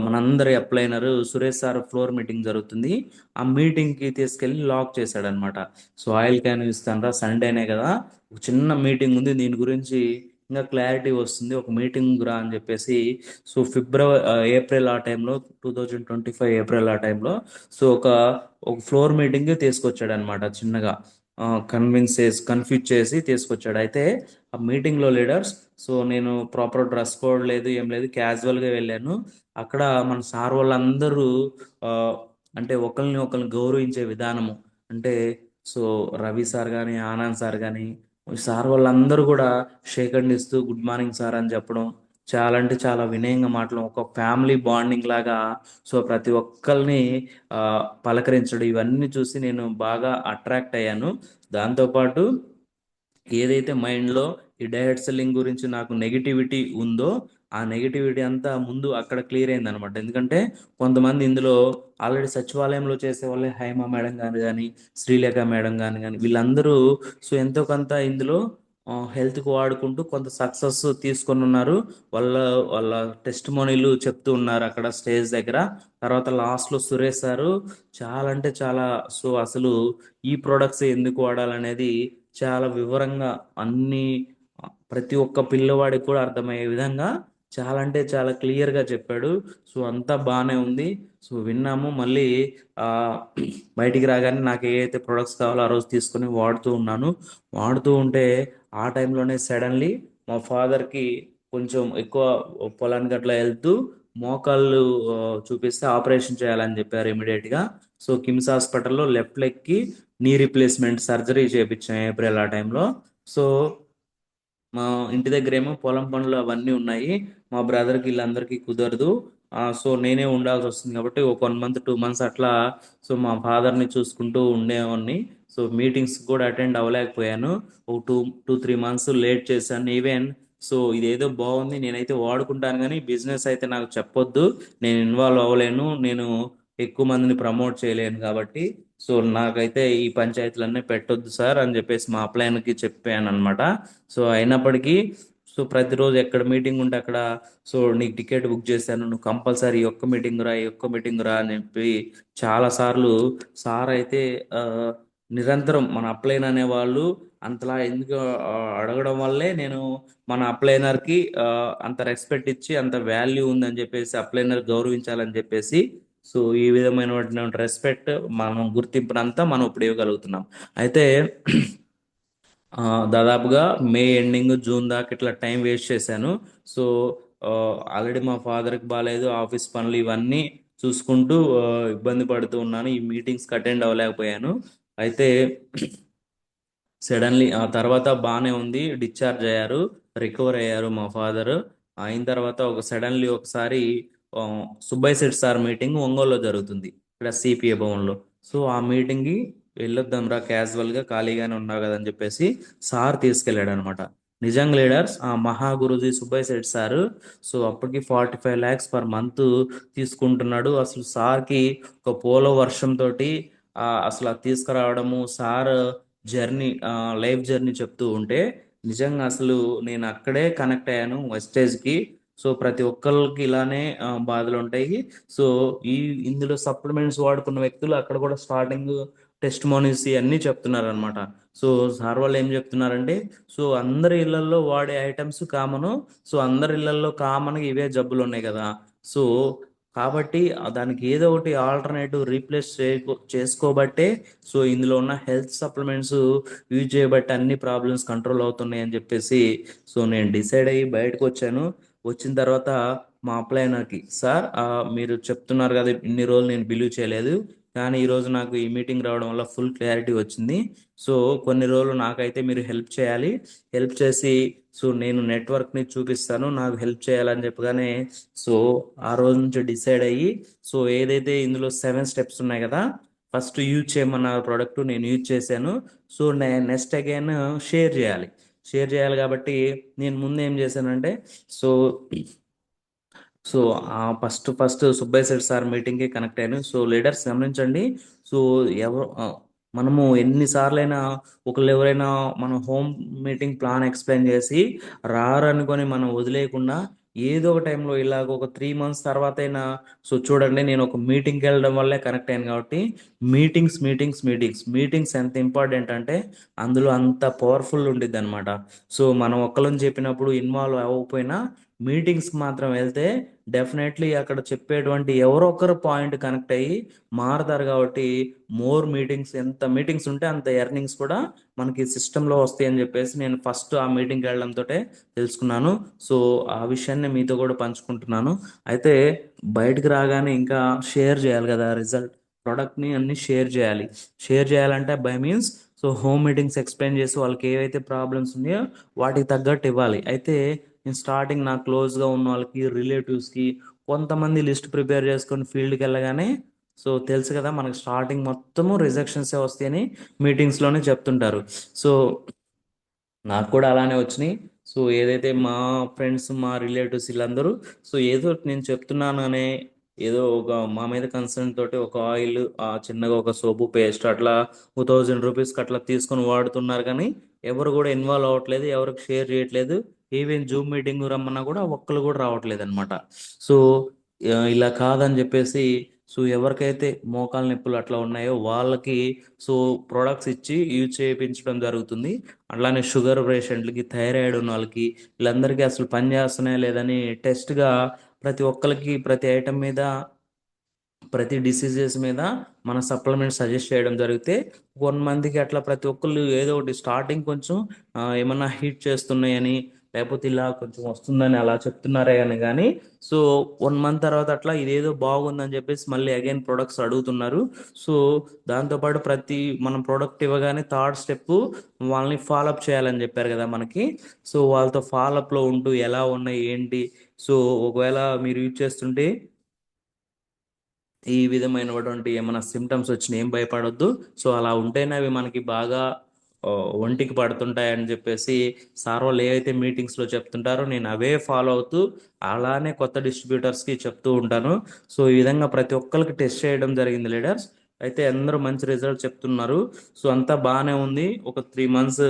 మనందరి అప్లైనర్ సురేష్ సార్ ఫ్లోర్ మీటింగ్ జరుగుతుంది, ఆ మీటింగ్కి తీసుకెళ్ళి లాక్ చేశాడనమాట. సో ఆయిల్ క్యాన్ ఇస్తానరా, సండేనే కదా, ఒక చిన్న మీటింగ్ ఉంది దీని గురించి ఇంకా క్లారిటీ వస్తుంది, ఒక మీటింగ్ రా అని చెప్పేసి సో ఏప్రిల్ ఆ టైంలో 2025 ఏప్రిల్ ఆ టైంలో సో ఒక ఫ్లోర్ మీటింగ్ తీసుకొచ్చాడు అనమాట చిన్నగా, కన్ఫ్యూజ్ చేసి తీసుకొచ్చాడు. అయితే ఆ మీటింగ్లో లీడర్స్ సో నేను ప్రాపర్ డ్రెస్ కోడ్ లేదు, ఏం లేదు, క్యాజువల్గా వెళ్ళాను. అక్కడ మన సార్ వాళ్ళందరూ ఆ, అంటే ఒకరిని ఒకరిని గౌరవించే విధానము, అంటే సో రవి సార్ కానీ ఆనంద్ సార్ కానీ సార్ వాళ్ళందరూ కూడా షేక్ హ్యాండ్ ఇస్తూ గుడ్ మార్నింగ్ సార్ అని చెప్పడం, చాలా అంటే చాలా వినయంగా మాటలు, ఒక ఫ్యామిలీ బాండింగ్ లాగా. సో ప్రతి ఒక్కరిని ఆ, పలకరించడం, ఇవన్నీ చూసి నేను బాగా అట్రాక్ట్ అయ్యాను. దాంతోపాటు ఏదైతే మైండ్లో ఈ డైరెక్ట్ సెల్లింగ్ గురించి నాకు నెగిటివిటీ ఉందో, ఆ నెగిటివిటీ అంతా ముందు అక్కడ క్లియర్ అయింది అనమాట. ఎందుకంటే కొంతమంది ఇందులో ఆల్రెడీ సచివాలయంలో చేసే వాళ్ళే, హైమ మేడం గాని కానీ, శ్రీలేఖ మేడం కానీ వీళ్ళందరూ సో ఎంతో కొంత ఇందులో హెల్త్కి వాడుకుంటూ కొంత సక్సెస్ తీసుకొని ఉన్నారు. వాళ్ళ వాళ్ళ టెస్ట్ మనీలు చెప్తూ ఉన్నారు అక్కడ స్టేజ్ దగ్గర. తర్వాత లాస్ట్లో సురేష్ సారు చాలా అంటే చాలా, సో అసలు ఈ ప్రొడక్ట్స్ ఎందుకు వాడాలనేది చాలా వివరంగా అన్ని ప్రతి ఒక్క పిల్లవాడికి కూడా అర్థమయ్యే విధంగా చాలా అంటే చాలా క్లియర్గా చెప్పాడు. సో అంతా బాగానే ఉంది. సో విన్నాము. మళ్ళీ ఆ, బయటికి రాగానే నాకు ఏ అయితే ప్రొడక్ట్స్ కావాలో ఆ రోజు తీసుకొని వాడుతూ ఉన్నాను. వాడుతూ ఉంటే ఆ టైంలోనే సడన్లీ మా ఫాదర్కి కొంచెం ఎక్కువ పొలానికి అట్లా వెళ్తూ మోకాళ్ళు చూపిస్తే ఆపరేషన్ చేయాలని చెప్పారు ఇమీడియట్గా. సో కిమ్స్ హాస్పిటల్లో లెఫ్ట్ లెగ్కి నీ రీప్లేస్మెంట్ సర్జరీ చేయించాం ఏప్రిల్ ఆ టైంలో. సో మా ఇంటి దగ్గర ఏమో పొలం పనులు అవన్నీ ఉన్నాయి. మా బ్రదర్కి వీళ్ళందరికీ కుదరదు. సో నేనే ఉండాల్సి వస్తుంది కాబట్టి ఒక 1 మంత్ 2 మంత్స్ అట్లా సో మా ఫాదర్ని చూసుకుంటూ ఉండేవాడిని. సో మీటింగ్స్ కూడా అటెండ్ అవ్వలేకపోయాను. ఒక 2-3 మంత్స్ లేట్ చేశాను ఈవెన్. సో ఇదేదో బాగుంది, నేనైతే వాడుకుంటాను, కానీ బిజినెస్ అయితే నాకు చెప్పొద్దు, నేను ఇన్వాల్వ్ అవ్వలేను, నేను ఎక్కువ మందిని ప్రమోట్ చేయలేను కాబట్టి సో నాకైతే ఈ పంచాయతీలన్నీ పెట్టొద్దు సార్ అని చెప్పేసి మా అప్లైన్కి చెప్పాను అనమాట. సో అయినప్పటికీ సో ప్రతిరోజు ఎక్కడ మీటింగ్ ఉంటే అక్కడ, సో నీకు టికెట్ బుక్ చేశాను, నువ్వు కంపల్సరీ ఈ ఒక్క మీటింగ్ రా, ఈ ఒక్క మీటింగ్ రా అని చెప్పి చాలా సార్లు సార్ అయితే ఆ, నిరంతరం మన అప్లైన్ అనే వాళ్ళు అంతలా ఎందుకు అడగడం వల్లే నేను మన అప్లైనర్కి అంత రెస్పెక్ట్ ఇచ్చి అంత వాల్యూ ఉందని చెప్పేసి అప్లైనర్ గౌరవించాలని చెప్పేసి సో ఈ విధమైన రెస్పెక్ట్, మనం గుర్తింపునంతా మనం ఇప్పుడు ఇవ్వగలుగుతున్నాం. అయితే ఆ, దాదాపుగా మే ఎండింగ్ జూన్ దాకా ఇట్లా టైం వేస్ట్ చేశాను. సో ఆల్రెడీ మా ఫాదర్కి బాగాలేదు, ఆఫీస్ పనులు ఇవన్నీ చూసుకుంటూ ఇబ్బంది పడుతూ ఉన్నాను. ఈ మీటింగ్స్కి అటెండ్ అవ్వలేకపోయాను. అయితే సడన్లీ ఆ తర్వాత బాగానే ఉంది, డిశ్చార్జ్ అయ్యారు, రికవర్ అయ్యారు మా ఫాదర్. అయిన తర్వాత సడన్లీ ఒకసారి ఆ, సుబ్బయ్య శెట్టి సార్ మీటింగ్ ఒంగోలులో జరుగుతుంది, ఇక్కడ సిపిఏ భవన్లో. సో ఆ మీటింగ్కి వెళ్ళొద్దాం రా, క్యాజువల్గా ఖాళీగానే ఉన్నావు కదా అని చెప్పేసి సార్ తీసుకెళ్ళాడు అనమాట. నిజంగా లీడర్స్ ఆ మహా గురూజీ సుబ్బయ్య శెట్టి సార్ సో అప్పటికి 45 lakhs పర్ మంత్ తీసుకుంటున్నాడు. అసలు సార్కి ఒక పోలో వర్షం తోటి అసలు అది తీసుకురావడము, సార్ జర్నీ, లైఫ్ జర్నీ చెప్తూ ఉంటే నిజంగా అసలు నేను అక్కడే కనెక్ట్ అయ్యాను వెస్టేజ్కి. సో ప్రతి ఒక్కరికి ఇలానే బాధలు ఉంటాయి. సో ఈ ఇందులో సప్లిమెంట్స్ వాడుకున్న వ్యక్తులు అక్కడ కూడా స్టార్టింగ్ టెస్ట్ మోనీస్ అన్నీ చెప్తున్నారు అనమాట. సో సార్ వాళ్ళు ఏం చెప్తున్నారంటే, సో అందరి ఇళ్లలో వాడే ఐటమ్స్ కామను, సో అందరి ఇళ్లలో కామన్గా ఇవే జబ్బులు ఉన్నాయి కదా. సో కాబట్టి దానికి ఏదో ఒకటి ఆల్టర్నేటివ్ రీప్లేస్ చేసుకోబట్టే సో ఇందులో ఉన్న హెల్త్ సప్లిమెంట్స్ యూజ్ చేయబట్టి అన్ని ప్రాబ్లమ్స్ కంట్రోల్ అవుతున్నాయి అని చెప్పేసి సో నేను డిసైడ్ అయ్యి బయటకు వచ్చాను. వచ్చిన తర్వాత మా అప్లైనర్కి సార్ మీరు చెప్తున్నారు కదా ఇన్ని రోజులు నేను బిలీవ్ చేయలేదు, కానీ ఈరోజు నాకు ఈ మీటింగ్ రావడం వల్ల ఫుల్ క్లారిటీ వచ్చింది. సో కొన్ని రోజులు నాకైతే మీరు హెల్ప్ చేయాలి, హెల్ప్ చేసి సో నేను నెట్వర్క్ని చూపిస్తాను, నాకు హెల్ప్ చేయాలని చెప్పగానే సో ఆ రోజు నుంచి డిసైడ్ అయ్యి సో ఏదైతే ఇందులో 7 steps ఉన్నాయి కదా, ఫస్ట్ యూజ్ చేయమన్న ప్రోడక్ట్ నేను యూజ్ చేశాను. సో నెక్స్ట్ అగైన్ షేర్ చేయాలి, షేర్ చేయాలి కాబట్టి నేను ముందు ఏం చేశానంటే so so first first Subbaiah Shetty sir మీటింగ్కి కనెక్ట్ అయ్యాను. సో లీడర్స్ గమనించండి. సో ఎవరు మనము ఎన్నిసార్లైనా ఒకళ్ళు ఎవరైనా మన హోమ్ మీటింగ్ ప్లాన్ ఎక్స్ప్లెయిన్ చేసి రారనుకొని మనం వదిలేయకుండా ఏదో ఒక టైంలో ఇలాగ ఒక 3 months తర్వాత అయినా సో చూడండి, నేను ఒక మీటింగ్కి వెళ్ళడం వల్లే కనెక్ట్ అయ్యాను కాబట్టి మీటింగ్స్ మీటింగ్స్ మీటింగ్స్ మీటింగ్స్ ఎంత ఇంపార్టెంట్ అంటే అందులో అంత పవర్ఫుల్ ఉండిద్ది అనమాట. సో మనం ఒక్కళ్ళని చెప్పినప్పుడు ఇన్వాల్వ్ అవ్వకపోయినా మీటింగ్స్కి మాత్రం వెళ్తే డెఫినెట్లీ అక్కడ చెప్పేటువంటి ఎవరో ఒకరు పాయింట్ కనెక్ట్ అయ్యి మారుతారు కాబట్టి మోర్ మీటింగ్స్, ఎంత మీటింగ్స్ ఉంటే అంత ఎర్నింగ్స్ కూడా మనకి సిస్టంలో వస్తాయి అని చెప్పేసి నేను ఫస్ట్ ఆ మీటింగ్కి వెళ్ళడంతో తెలుసుకున్నాను. సో ఆ విషయాన్ని మీతో కూడా పంచుకుంటున్నాను. అయితే బయటకు రాగానే ఇంకా షేర్ చేయాలి కదా రిజల్ట్, ప్రోడక్ట్ని అన్ని షేర్ చేయాలి. షేర్ చేయాలంటే by means so so home meetings explain చేసి వాళ్ళకి ఏవైతే ప్రాబ్లమ్స్ ఉన్నాయో వాటికి తగ్గట్టు ఇవ్వాలి. అయితే నేను స్టార్టింగ్ నాకు క్లోజ్గా ఉన్న వాళ్ళకి రిలేటివ్స్కి కొంతమంది లిస్ట్ ప్రిపేర్ చేసుకొని ఫీల్డ్కి వెళ్ళగానే సో తెలుసు కదా మనకి స్టార్టింగ్ మొత్తము రిజెక్షన్సే వస్తాయని మీటింగ్స్లోనే చెప్తుంటారు. సో నాకు కూడా అలానే వచ్చినాయి. సో ఏదైతే మా ఫ్రెండ్స్ మా రిలేటివ్స్ వీళ్ళందరూ సో ఏదో నేను చెప్తున్నాను అనే ఏదో ఒక మా మీద కన్సర్న్ తోటి ఒక ఆయిల్ చిన్నగా ఒక సోపు పేస్ట్ అట్లా 2000 రూపీస్కి అట్లా తీసుకొని వాడుతున్నారు, కానీ ఎవరు కూడా ఇన్వాల్వ్ అవ్వట్లేదు, ఎవరికి షేర్ చేయట్లేదు. ఈవెన్ జూమ్ మీటింగ్ రమ్మన్నా కూడా ఒక్కరు కూడా రావట్లేదు అనమాట. సో ఇలా కాదని చెప్పేసి సో ఎవరికైతే మోకాలు నొప్పులు అట్లా ఉన్నాయో వాళ్ళకి సో ప్రొడక్ట్స్ ఇచ్చి యూజ్ చేయించడం జరుగుతుంది. అట్లానే షుగర్ పేషెంట్లకి, థైరాయిడ్ ఉన్న వాళ్ళకి వీళ్ళందరికీ అసలు పని చేస్తున్నాయా లేదని టెస్ట్గా ప్రతి ఒక్కరికి ప్రతి ఐటెం మీద ప్రతి డిసీజెస్ మీద మన సప్లిమెంట్ సజెస్ట్ చేయడం జరిగితే 1 మంత్కి అట్లా ప్రతి ఒక్కళ్ళు ఏదో ఒకటి స్టార్టింగ్ కొంచెం ఏమన్నా హీట్ చేస్తున్నాయని లేకపోతే ఇలా కొంచెం వస్తుందని అలా చెప్తున్నారే అని కానీ సో 1 మంత్ తర్వాత అట్లా ఇదేదో బాగుందని చెప్పేసి మళ్ళీ అగైన్ ప్రొడక్ట్స్ అడుగుతున్నారు. సో దాంతోపాటు ప్రతి మనం ప్రోడక్ట్ ఇవ్వగానే థర్డ్ స్టెప్ వాళ్ళని ఫాలోఅప్ చేయాలని చెప్పారు కదా మనకి. సో వాళ్ళతో ఫాలోఅప్లో ఉంటూ ఎలా ఉన్నాయి ఏంటి, సో ఒకవేళ మీరు యూజ్ చేస్తుంటే ఈ విధమైనటువంటి ఏమైనా సిమ్టమ్స్ వచ్చినా ఏం భయపడొద్దు. సో అలా ఉంటేనే అవి మనకి బాగా ఆ, ఒంటికి పడుతుంటాయని చెప్పేసి సార్ వాళ్ళు ఏవైతే మీటింగ్స్లో చెప్తుంటారో నేను అవే ఫాలో అవుతూ అలానే కొత్త డిస్ట్రిబ్యూటర్స్కి చెప్తూ ఉంటాను. సో ఈ విధంగా ప్రతి ఒక్కరికి టెస్ట్ చేయడం జరిగింది లీడర్స్. అయితే అందరూ మంచి రిజల్ట్ చెప్తున్నారు. సో అంతా బాగానే ఉంది. ఒక 3 మంత్స్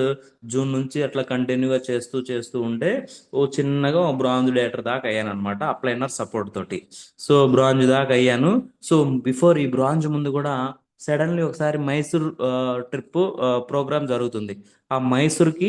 జూన్ నుంచి అట్లా కంటిన్యూగా చేస్తూ చేస్తూ ఉంటే ఓ చిన్నగా బ్రాంజ్ డేటర్ దాకా అయ్యాను అనమాట, అప్లైనర్ సపోర్ట్ తోటి. సో బ్రాంజ్ దాకా అయ్యాను. సో బిఫోర్ ఈ బ్రాంజ్ ముందు కూడా సడన్లీ ఒకసారి మైసూర్ ట్రిప్ ప్రోగ్రామ్ జరుగుతుంది. ఆ మైసూర్కి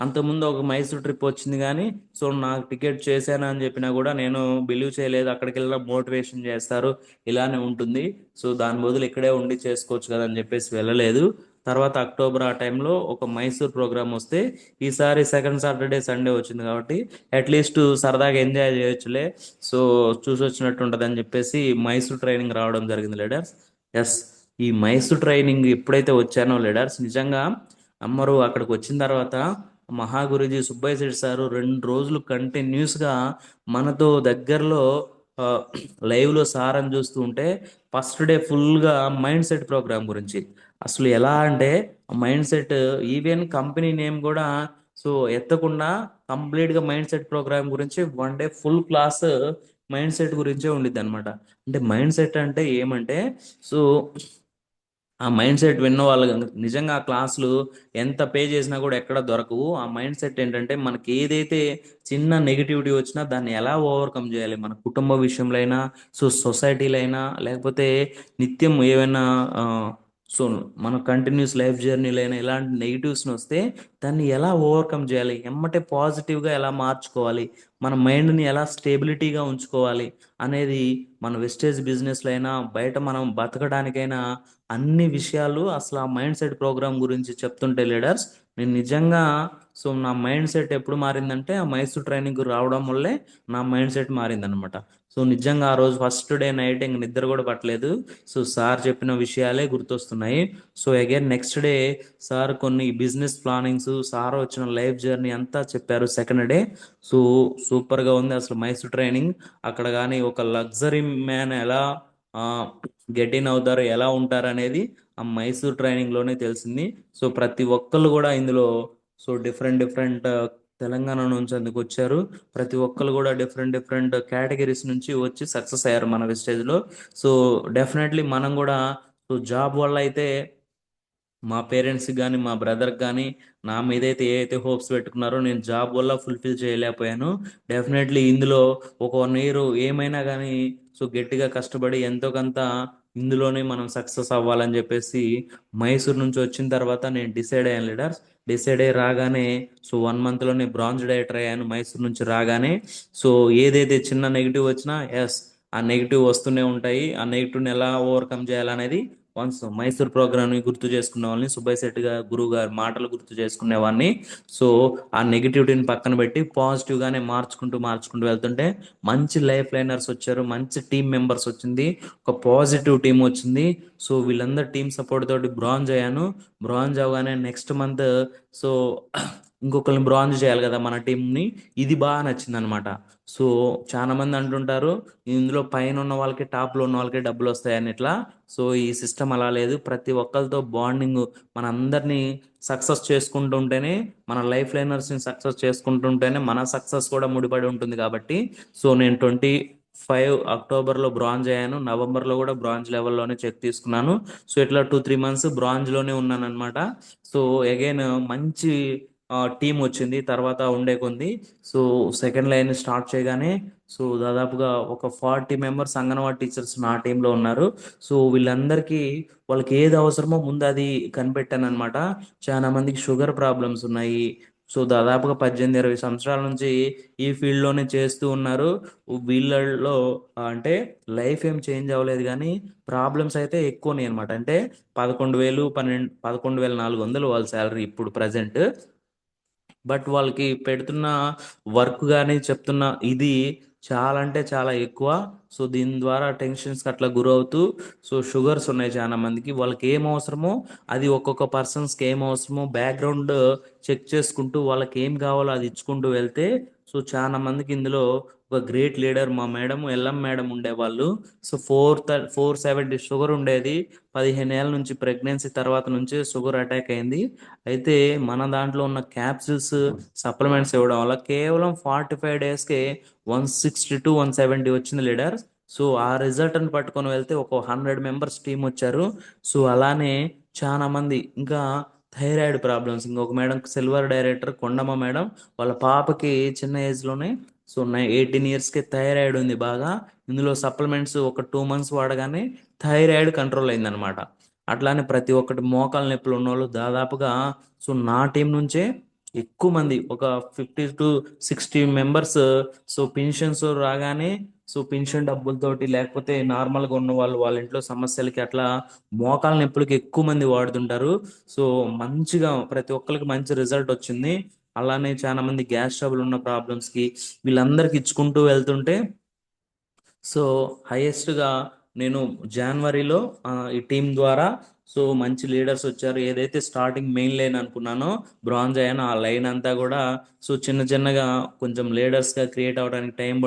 అంతకుముందు ఒక మైసూర్ ట్రిప్ వచ్చింది, కానీ సో నాకు టికెట్ చేశాను అని చెప్పినా కూడా నేను బిలీవ్ చేయలేదు. అక్కడికి వెళ్ళిన మోటివేషన్ చేస్తారు, ఇలానే ఉంటుంది, సో దాని బదులు ఇక్కడే ఉండి చేసుకోవచ్చు కదా అని చెప్పేసి వెళ్ళలేదు. తర్వాత అక్టోబర్ ఆ టైంలో ఒక మైసూర్ ప్రోగ్రామ్ వస్తే ఈసారి సెకండ్ సాటర్డే సండే వచ్చింది కాబట్టి అట్లీస్ట్ సరదాగా ఎంజాయ్ చేయొచ్చులే, సో చూసి వచ్చినట్టు ఉంటుంది అని చెప్పేసి మైసూర్ ట్రైనింగ్ రావడం జరిగింది లీడర్స్. ఎస్, ఈ మైసూర్ ట్రైనింగ్ ఎప్పుడైతే వచ్చానో లీడర్స్ నిజంగా అమ్మరు అక్కడికి వచ్చిన తర్వాత మహాగురుజీ సుబ్బయ్య శెట్టి సారు 2 రోజులు కంటిన్యూస్గా మనతో దగ్గరలో ఆ, లైవ్లో సారని చూస్తూ ఉంటే ఫస్ట్ డే ఫుల్గా మైండ్ సెట్ ప్రోగ్రామ్ గురించి అసలు ఎలా అంటే mind set even company name కూడా సో ఎత్తకుండా కంప్లీట్గా మైండ్ సెట్ ప్రోగ్రామ్ గురించి 1 day full class mind set గురించే ఉండిద్ది అనమాట. అంటే మైండ్ సెట్ అంటే ఏమంటే సో ఆ మైండ్ సెట్ విన్న వాళ్ళు నిజంగా ఆ క్లాసులు ఎంత పే చేసినా కూడా ఎక్కడ దొరకవు. ఆ మైండ్ సెట్ ఏంటంటే మనకి ఏదైతే చిన్న నెగిటివిటీ వచ్చినా దాన్ని ఎలా ఓవర్కమ్ చేయాలి, మన కుటుంబ విషయంలో అయినా సో సొసైటీలో అయినా లేకపోతే నిత్యం ఏమైనా ఆ, సో మన కంటిన్యూస్ లైఫ్ జర్నీలో అయినా ఇలాంటి నెగిటివ్స్ని వస్తే దాన్ని ఎలా ఓవర్కమ్ చేయాలి, ఎమ్మటే పాజిటివ్గా ఎలా మార్చుకోవాలి, మన మైండ్ని ఎలా స్టేబిలిటీగా ఉంచుకోవాలి అనేది మన వెస్టేజ్ బిజినెస్లో అయినా బయట మనం బతకడానికైనా అన్ని విషయాలు అసలు ఆ మైండ్ సెట్ ప్రోగ్రామ్ గురించి చెప్తుంటే లీడర్స్ నేను నిజంగా సో నా మైండ్ సెట్ ఎప్పుడు మారిందంటే ఆ మైసూర్ ట్రైనింగ్ రావడం వల్లే నా మైండ్ సెట్ మారిందనమాట. సో నిజంగా ఆ రోజు ఫస్ట్ డే నైట్ ఇంక నిద్ర కూడా పట్టలేదు. సో సార్ చెప్పిన విషయాలే గుర్తొస్తున్నాయి. So again next day sir కొన్ని బిజినెస్ ప్లానింగ్స్ సార్ వచ్చిన లైఫ్ జర్నీ అంతా చెప్పారు సెకండ్ డే. సో సూపర్గా ఉంది అసలు మైసూర్ ట్రైనింగ్. అక్కడ కానీ ఒక లగ్జరీ మ్యాన్ ఎలా గెట్ ఇన్ అవుతారు, ఎలా ఉంటారు అనేది ఆ మైసూర్ ట్రైనింగ్లోనే తెలిసింది. సో ప్రతి ఒక్కళ్ళు కూడా ఇందులో సో డిఫరెంట్ డిఫరెంట్ తెలంగాణ నుంచి అందుకు వచ్చారు. ప్రతి ఒక్కరు కూడా డిఫరెంట్ డిఫరెంట్ కేటగిరీస్ నుంచి వచ్చి సక్సెస్ అయ్యారు మన విస్టేజ్లో. సో డెఫినెట్లీ మనం కూడా సో జాబ్ వల్ల అయితే మా పేరెంట్స్కి కానీ మా బ్రదర్కి కానీ నా మీద అయితే ఏ అయితే హోప్స్ పెట్టుకున్నారో నేను జాబ్ వల్ల ఫుల్ఫిల్ చేయలేకపోయాను. డెఫినెట్లీ ఇందులో ఒక 1 ఇయర్ ఏమైనా కానీ సో గట్టిగా కష్టపడి ఎంతో కొంత ఇందులోనే మనం సక్సెస్ అవ్వాలని చెప్పేసి మైసూర్ నుంచి వచ్చిన తర్వాత నేను డిసైడ్ అయ్యాను లీడర్స్. డిసైడ్ అయ్యి రాగానే సో 1 మంత్లోనే బ్రాంజ్ డైరెక్టర్ అయ్యాను మైసూర్ నుంచి రాగానే. సో ఏదైతే చిన్న నెగిటివ్ వచ్చినా ఎస్ ఆ నెగిటివ్ వస్తూనే ఉంటాయి, ఆ నెగిటివ్ని ఎలా ఓవర్కమ్ చేయాలనేది వన్స్ మైసూర్ ప్రోగ్రామ్ని గుర్తు చేసుకునే వాళ్ళని, సుబ్బయ్య శెట్టి గారు గురువు గారి మాటలు గుర్తు చేసుకునేవాడిని. సో ఆ నెగిటివిటీని పక్కన పెట్టి పాజిటివ్గానే మార్చుకుంటూ మార్చుకుంటూ వెళ్తుంటే మంచి లైఫ్ లైనర్స్ వచ్చారు, మంచి టీం మెంబర్స్ వచ్చింది, ఒక పాజిటివ్ టీం వచ్చింది. సో వీళ్ళందరూ టీం సపోర్ట్ తోటి బ్రాంజ్ అయ్యాను. బ్రాంజ్ అవగానే నెక్స్ట్ మంత్ సో ఇంకొకరిని బ్రాంజ్ చేయాలి కదా మన టీంని. ఇది బాగా నచ్చింది అనమాట. సో చాలా మంది అంటుంటారు ఇందులో పైన ఉన్న వాళ్ళకి టాప్లో ఉన్న వాళ్ళకి డబ్బులు వస్తాయని ఇట్లా. సో ఈ సిస్టమ్ అలా లేదు. ప్రతి ఒక్కరితో బాండింగ్ మన అందరినీ సక్సెస్ చేసుకుంటుంటేనే, మన లైఫ్ లైనర్స్ని సక్సెస్ చేసుకుంటుంటేనే మన సక్సెస్ కూడా ముడిపడి ఉంటుంది. కాబట్టి సో నేను 25 అక్టోబర్లో బ్రాంజ్ అయ్యాను. నవంబర్లో కూడా బ్రాంజ్ లెవెల్లోనే చెక్ తీసుకున్నాను. సో ఇట్లా 2-3 మంత్స్ బ్రాంజ్లోనే ఉన్నాను అనమాట. సో అగైన్ మంచి టీం వచ్చింది తర్వాత ఉండే కొంది. సో సెకండ్ లైన్ స్టార్ట్ చేయగానే సో దాదాపుగా ఒక 40 మెంబర్స్ అంగన్వాడీ టీచర్స్ నా టీంలో ఉన్నారు. సో వీళ్ళందరికీ వాళ్ళకి ఏది అవసరమో ముందు అది కనిపెట్టాను అనమాట. చాలా మందికి షుగర్ ప్రాబ్లమ్స్ ఉన్నాయి. సో దాదాపుగా 18-20 సంవత్సరాల నుంచి ఈ ఫీల్డ్లోనే చేస్తూ ఉన్నారు. వీళ్ళల్లో అంటే లైఫ్ ఏం చేంజ్ అవ్వలేదు కానీ ప్రాబ్లమ్స్ అయితే ఎక్కువనే అనమాట. అంటే 11,400 వాళ్ళ శాలరీ ఇప్పుడు ప్రజెంట్. బట్ వాళ్ళకి పెడుతున్న వర్క్ కానీ చెప్తున్న ఇది చాలా అంటే చాలా ఎక్కువ. సో దీని ద్వారా టెన్షన్స్కి అట్లా గురవుతూ సో షుగర్స్ ఉన్నాయి చాలా మందికి. వాళ్ళకి ఏం అవసరమో అది ఒక్కొక్క పర్సన్స్కి ఏం అవసరమో బ్యాక్గ్రౌండ్ చెక్ చేసుకుంటూ వాళ్ళకి ఏం కావాలో అది ఇచ్చుకుంటూ వెళ్తే సో చాలా మందికి ఇందులో ఒక గ్రేట్ లీడర్ మా మేడం ఎల్ఎం మేడం ఉండేవాళ్ళు. సో 470 షుగర్ ఉండేది. 15 ఏళ్ళ నుంచి ప్రెగ్నెన్సీ తర్వాత నుంచి షుగర్ అటాక్ అయింది. అయితే మన దాంట్లో ఉన్న క్యాప్సిల్స్ సప్లిమెంట్స్ ఇవ్వడం వల్ల కేవలం 45 డేస్కే 160 to 170 వచ్చింది లీడర్. సో ఆ రిజల్ట్ని పట్టుకొని వెళ్తే ఒక 100 మెంబర్స్ టీం వచ్చారు. సో అలానే చాలా మంది ఇంకా థైరాయిడ్ ప్రాబ్లమ్స్, ఇంకొక madam silver director Kondamma madam, వాళ్ళ పాపకి చిన్న ఏజ్లోనే సో 18 ఇయర్స్కి థైరాయిడ్ ఉంది బాగా. ఇందులో సప్లిమెంట్స్ ఒక 2 మంత్స్ వాడగానే థైరాయిడ్ కంట్రోల్ అయిందనమాట. అట్లానే ప్రతి ఒక్కటి మోకాలు నొప్పులు ఉన్నోళ్ళు దాదాపుగా సో నా టీం నుంచే ఎక్కువ మంది ఒక 50 to 60 మెంబర్స్ సో పెన్షన్స్ రాగానే సో పెన్షన్ డబ్బులతోటి లేకపోతే నార్మల్గా ఉన్న వాళ్ళు వాళ్ళ ఇంట్లో సమస్యలకి అట్లా మోకాల నొప్పులకి ఎక్కువ మంది వాడుతుంటారు. సో మంచిగా ప్రతి ఒక్కరికి మంచి రిజల్ట్ వచ్చింది. అలానే చాలా మంది గ్యాస్ ట్రబుల్ ఉన్న ప్రాబ్లమ్స్కి వీళ్ళందరికి ఇచ్చుకుంటూ వెళ్తుంటే సో హైయెస్ట్గా నేను జనవరిలో ఈ టీం ద్వారా సో మంచి లీడర్స్ వచ్చారు. ఏదైతే స్టార్టింగ్ మెయిన్ లైన్ అనుకున్నానో బ్రాంజ్ అయ్యానో ఆ లైన్ అంతా కూడా సో చిన్న చిన్నగా కొంచెం లీడర్స్గా క్రియేట్ అవ్వడానికి టైం